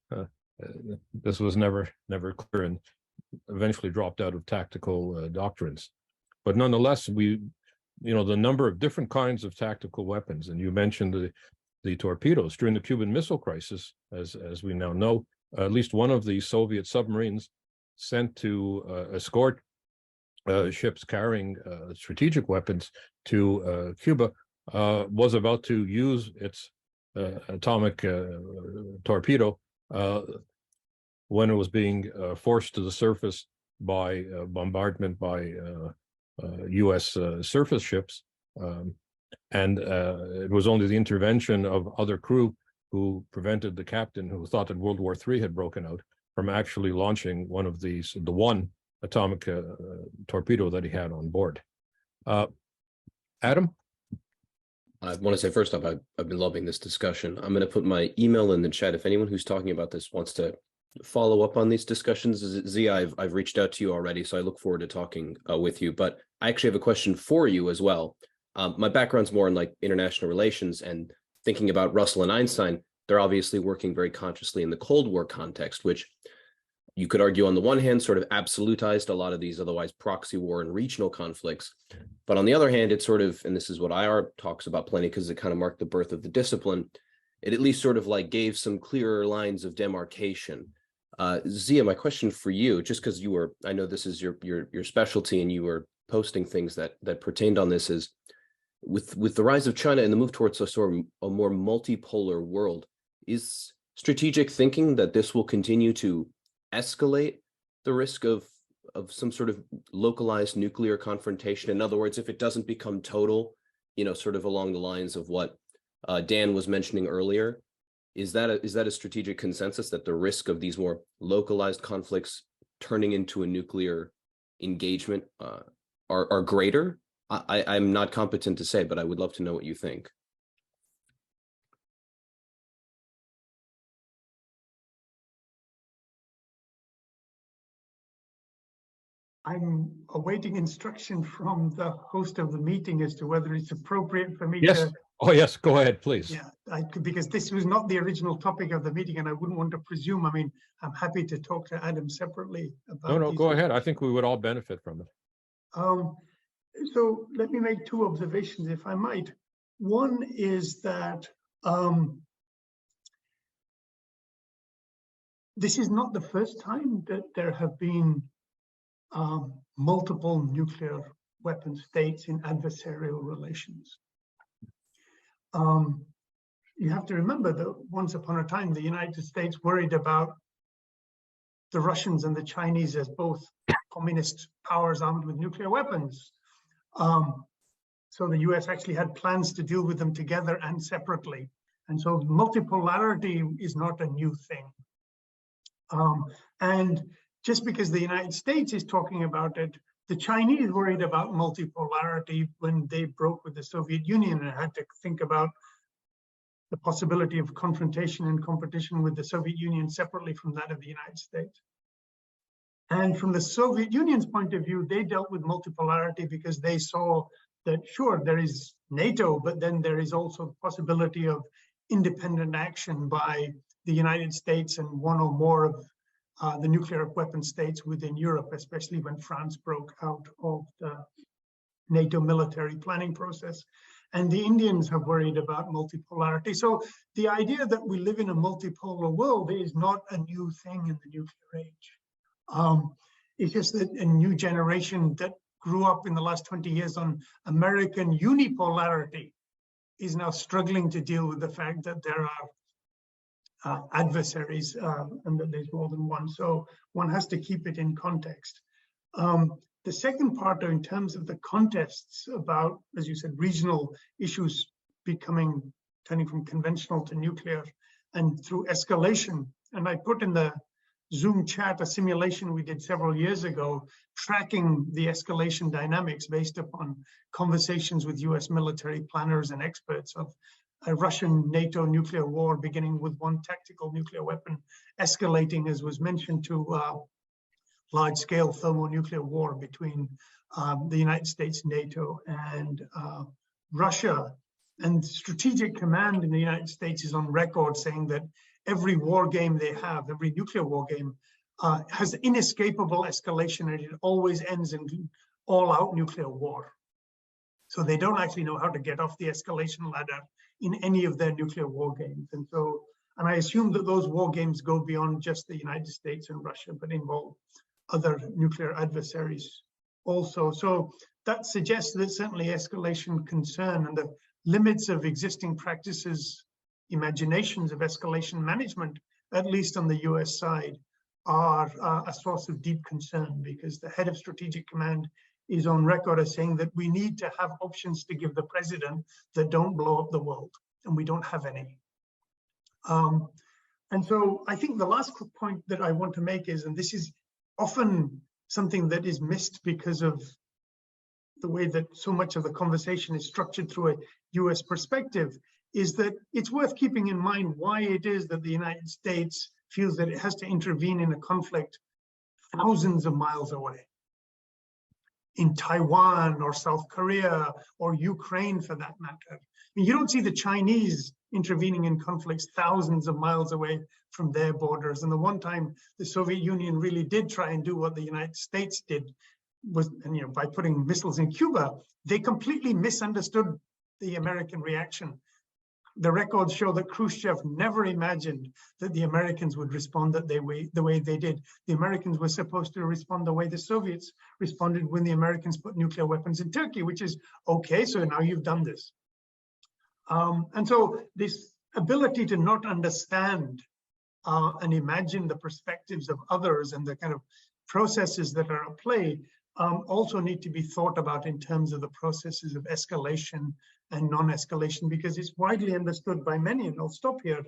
This was never clear, and eventually dropped out of tactical doctrines. But nonetheless, the number of different kinds of tactical weapons, and you mentioned the torpedoes during the Cuban Missile Crisis, as we now know, at least one of the Soviet submarines sent to escort ships carrying strategic weapons to Cuba was about to use its atomic torpedo when it was being forced to the surface by bombardment by U.S. surface ships. And it was only the intervention of other crew who prevented the captain, who thought that World War III had broken out, from actually launching one of the one atomic torpedo that he had on board. Adam? I want to say first off, I've been loving this discussion. I'm going to put my email in the chat if anyone who's talking about this wants to follow up on these discussions. Zia, I've reached out to you already, so I look forward to talking with you. But I actually have a question for you as well. My background's more in like international relations, and thinking about Russell and Einstein, they're obviously working very consciously in the Cold War context, which you could argue on the one hand sort of absolutized a lot of these otherwise proxy war and regional conflicts. But on the other hand, it sort of, and this is what IR talks about plenty because it kind of marked the birth of the discipline, it at least sort of like gave some clearer lines of demarcation. Zia, my question for you, just because you were, I know this is your specialty and you were posting things that pertained on this, is with the rise of China and the move towards a sort of a more multipolar world, is strategic thinking that this will continue to escalate the risk of some sort of localized nuclear confrontation? In other words, if it doesn't become total, sort of along the lines of what Dan was mentioning earlier, is that a strategic consensus that the risk of these more localized conflicts turning into a nuclear engagement are greater? I'm not competent to say, but I would love to know what you think. I'm awaiting instruction from the host of the meeting as to whether it's appropriate for me Yes. to. Oh, yes, go ahead, please. Yeah, because this was not the original topic of the meeting, and I wouldn't want to presume. I mean, I'm happy to talk to Adam separately about. No, go ahead. I think we would all benefit from it. So let me make two observations, if I might. One is that this is not the first time that there have been multiple nuclear weapon states in adversarial relations. You have to remember that once upon a time, the United States worried about the Russians and the Chinese as both communist powers armed with nuclear weapons. So the US actually had plans to deal with them together and separately. And so multipolarity is not a new thing. And just because the United States is talking about it The Chinese worried about multipolarity when they broke with the Soviet Union and had to think about the possibility of confrontation and competition with the Soviet Union separately from that of the United States. And from the Soviet Union's point of view, they dealt with multipolarity because they saw that, sure, there is NATO, but then there is also the possibility of independent action by the United States and one or more of the nuclear weapon states within Europe, especially when France broke out of the NATO military planning process. And the Indians have worried about multipolarity. So the idea that we live in a multipolar world is not a new thing in the nuclear age. It's just that a new generation that grew up in the last 20 years on American unipolarity is now struggling to deal with the fact that there are adversaries and that there's more than one. So one has to keep it in context. The second part, in terms of the contests about, as you said, regional issues turning from conventional to nuclear and through escalation. And I put in the Zoom chat a simulation we did several years ago, tracking the escalation dynamics based upon conversations with US military planners and experts of a Russian NATO nuclear war, beginning with one tactical nuclear weapon, escalating, as was mentioned, to large-scale thermonuclear war between the United States, NATO, and Russia. And Strategic Command in the United States is on record saying that every war game they have, every nuclear war game, has inescapable escalation, and it always ends in all-out nuclear war. So they don't actually know how to get off the escalation ladder in any of their nuclear war games. And I assume that those war games go beyond just the United States and Russia, but involve other nuclear adversaries also. So that suggests that certainly escalation concern and the limits of existing practices, imaginations of escalation management, at least on the US side, are a source of deep concern, because the head of Strategic Command is on record as saying that we need to have options to give the president that don't blow up the world, and we don't have any. And so I think the last point that I want to make is, and this is often something that is missed because of the way that so much of the conversation is structured through a US perspective, is that it's worth keeping in mind why it is that the United States feels that it has to intervene in a conflict thousands of miles away. In Taiwan or South Korea or Ukraine, for that matter. I mean, you don't see the Chinese intervening in conflicts thousands of miles away from their borders. And the one time the Soviet Union really did try and do what the United States did was, and, by putting missiles in Cuba, they completely misunderstood the American reaction. The records show that Khrushchev never imagined that the Americans would respond the way they did. The Americans were supposed to respond the way the Soviets responded when the Americans put nuclear weapons in Turkey, which is, okay, so now you've done this. And so this ability to not understand and imagine the perspectives of others and the kind of processes that are at play also need to be thought about in terms of the processes of escalation and non-escalation, because it's widely understood by many, and I'll stop here,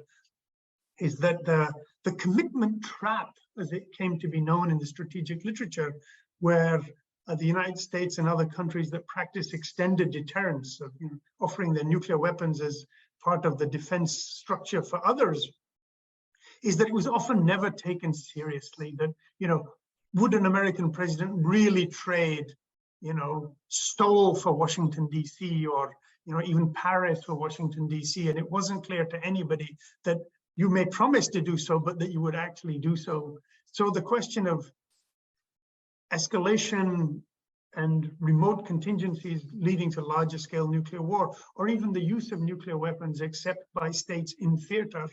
is that the commitment trap, as it came to be known in the strategic literature, where the United States and other countries that practice extended deterrence, of, offering their nuclear weapons as part of the defense structure for others, is that it was often never taken seriously. That, would an American president really trade, Seoul for Washington, D.C., or even Paris for Washington, D.C., and it wasn't clear to anybody that you may promise to do so, but that you would actually do so. So the question of escalation and remote contingencies leading to larger scale nuclear war, or even the use of nuclear weapons except by states in theater,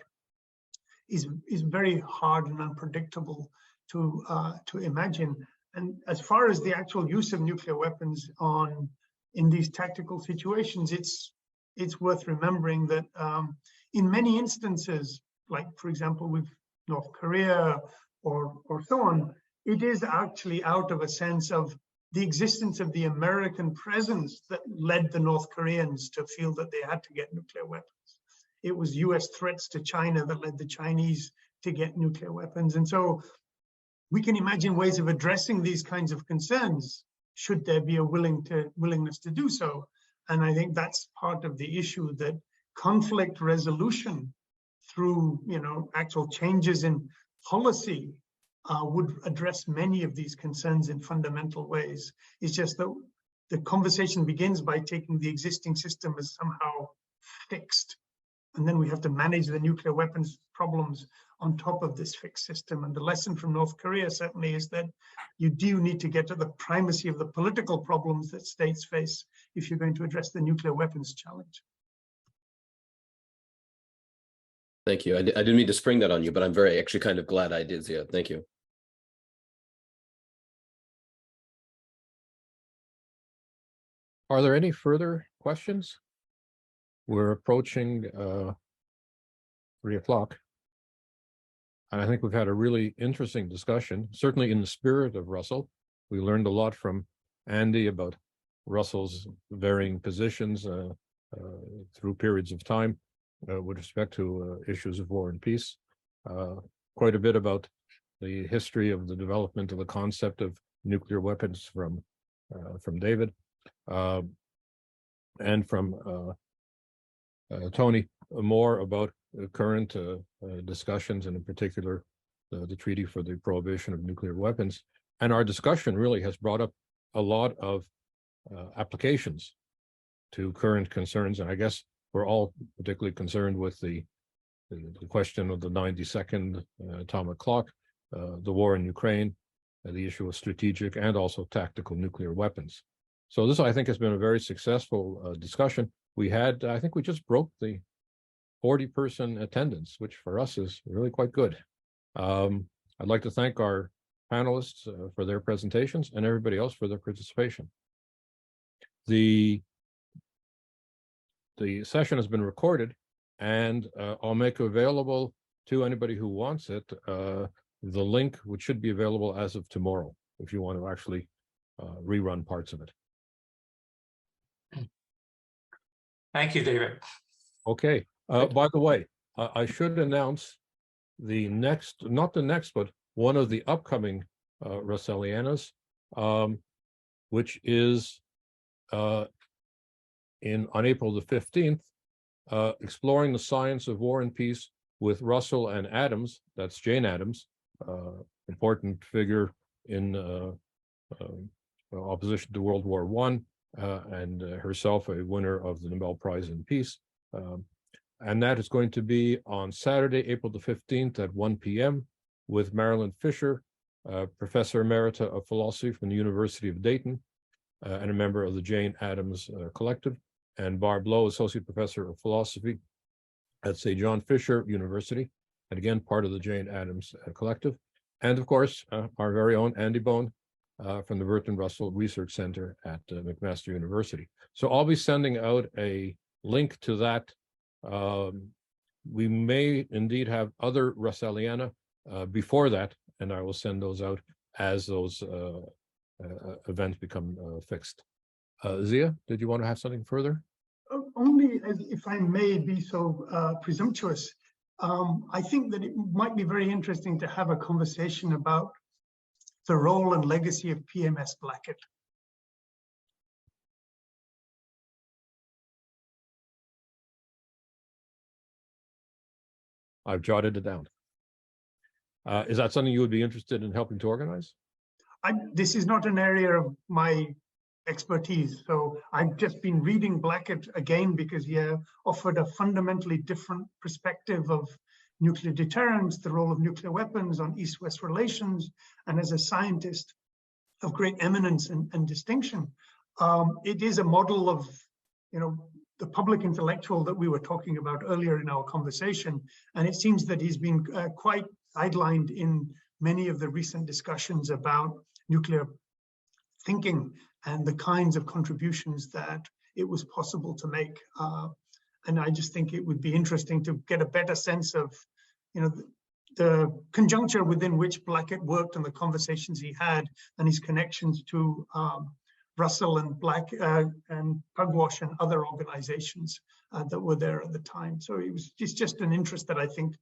is very hard and unpredictable to imagine. And as far as the actual use of nuclear weapons in these tactical situations, it's worth remembering that in many instances, like for example with North Korea or so on, it is actually out of a sense of the existence of the American presence that led the North Koreans to feel that they had to get nuclear weapons. It was US threats to China that led the Chinese to get nuclear weapons. And so we can imagine ways of addressing these kinds of concerns should there be a willingness to do so. And I think that's part of the issue, that conflict resolution through, actual changes in policy would address many of these concerns in fundamental ways. It's just that the conversation begins by taking the existing system as somehow fixed. And then we have to manage the nuclear weapons problems on top of this fixed system. And the lesson from North Korea certainly is that you do need to get to the primacy of the political problems that states face if you're going to address the nuclear weapons challenge. Thank you. I didn't mean to spring that on you, but I'm actually kind of glad I did, Zia. Thank you. Are there any further questions? We're approaching 3 o'clock. And I think we've had a really interesting discussion, certainly in the spirit of Russell. We learned a lot from Andy about Russell's varying positions through periods of time with respect to issues of war and peace. Quite a bit about the history of the development of the concept of nuclear weapons from David, and from Tony more about current discussions, and in particular the Treaty for the Prohibition of Nuclear Weapons. And our discussion really has brought up a lot of applications to current concerns. And I guess we're all particularly concerned with the question of the 92nd atomic clock, the war in Ukraine, the issue of strategic and also tactical nuclear weapons. So this, I think, has been a very successful discussion. We had, I think we just broke the 40-person attendance, which for us is really quite good. I'd like to thank our panelists for their presentations and everybody else for their participation. The session has been recorded, and I'll make available to anybody who wants it the link, which should be available as of tomorrow, if you want to actually rerun parts of it. Thank you, David. Okay. By the way, I should announce the next, not the next, but one of the upcoming Russellianas, which is on April the 15th, exploring the science of war and peace with Russell and Adams. That's Jane Addams, important figure in opposition to World War I, and herself a winner of the Nobel Prize in Peace. And that is going to be on Saturday, April the 15th at 1 p.m. with Marilyn Fisher, Professor Emerita of Philosophy from the University of Dayton, and a member of the Jane Addams Collective, and Barb Lowe, Associate Professor of Philosophy at St. John Fisher University, and again, part of the Jane Addams Collective. And of course, our very own Andy Bone from the Bertrand Russell Research Center at McMaster University. So I'll be sending out a link to that. We may indeed have other Russelliana before that, and I will send those out as those events become fixed. Zia, did you want to have something further? Only if I may be so presumptuous. I think that it might be very interesting to have a conversation about the role and legacy of PMS Blackett. I've jotted it down. Is that something you would be interested in helping to organize? This is not an area of my expertise, so I've just been reading Blackett again because he offered a fundamentally different perspective of nuclear deterrence, the role of nuclear weapons on East-West relations, and as a scientist of great eminence and distinction. It is a model of, the public intellectual that we were talking about earlier in our conversation, and it seems that he's been quite sidelined in many of the recent discussions about nuclear thinking and the kinds of contributions that it was possible to make. And I just think it would be interesting to get a better sense of, the conjuncture within which Blackett worked and the conversations he had and his connections to Russell and Pugwash and other organizations that were there at the time. So it's just an interest that I think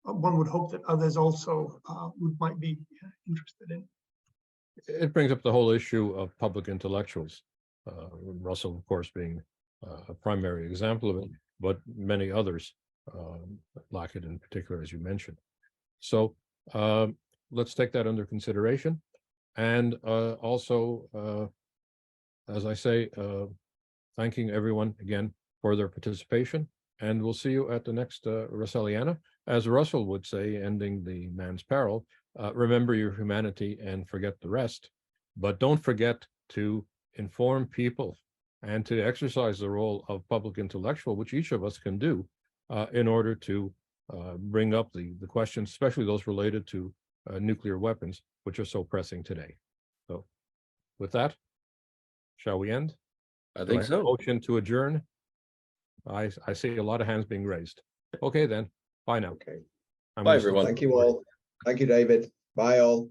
one would hope that others also might be interested in. it brings up the whole issue of public intellectuals. Russell, of course, being a primary example of it, but many others, Lockett in particular, as you mentioned. So let's take that under consideration. And also, as I say, thanking everyone again for their participation. And we'll see you at the next Russelliana. As Russell would say, ending the man's peril, remember your humanity and forget the rest. But don't forget to inform people and to exercise the role of public intellectual, which each of us can do in order to bring up the questions, especially those related to nuclear weapons, which are so pressing today. So with that, shall we end? I think so. Motion to adjourn. I see a lot of hands being raised. Okay, then. Bye now. Okay. Bye, everyone. Thank you all. Thank you, David. Bye all.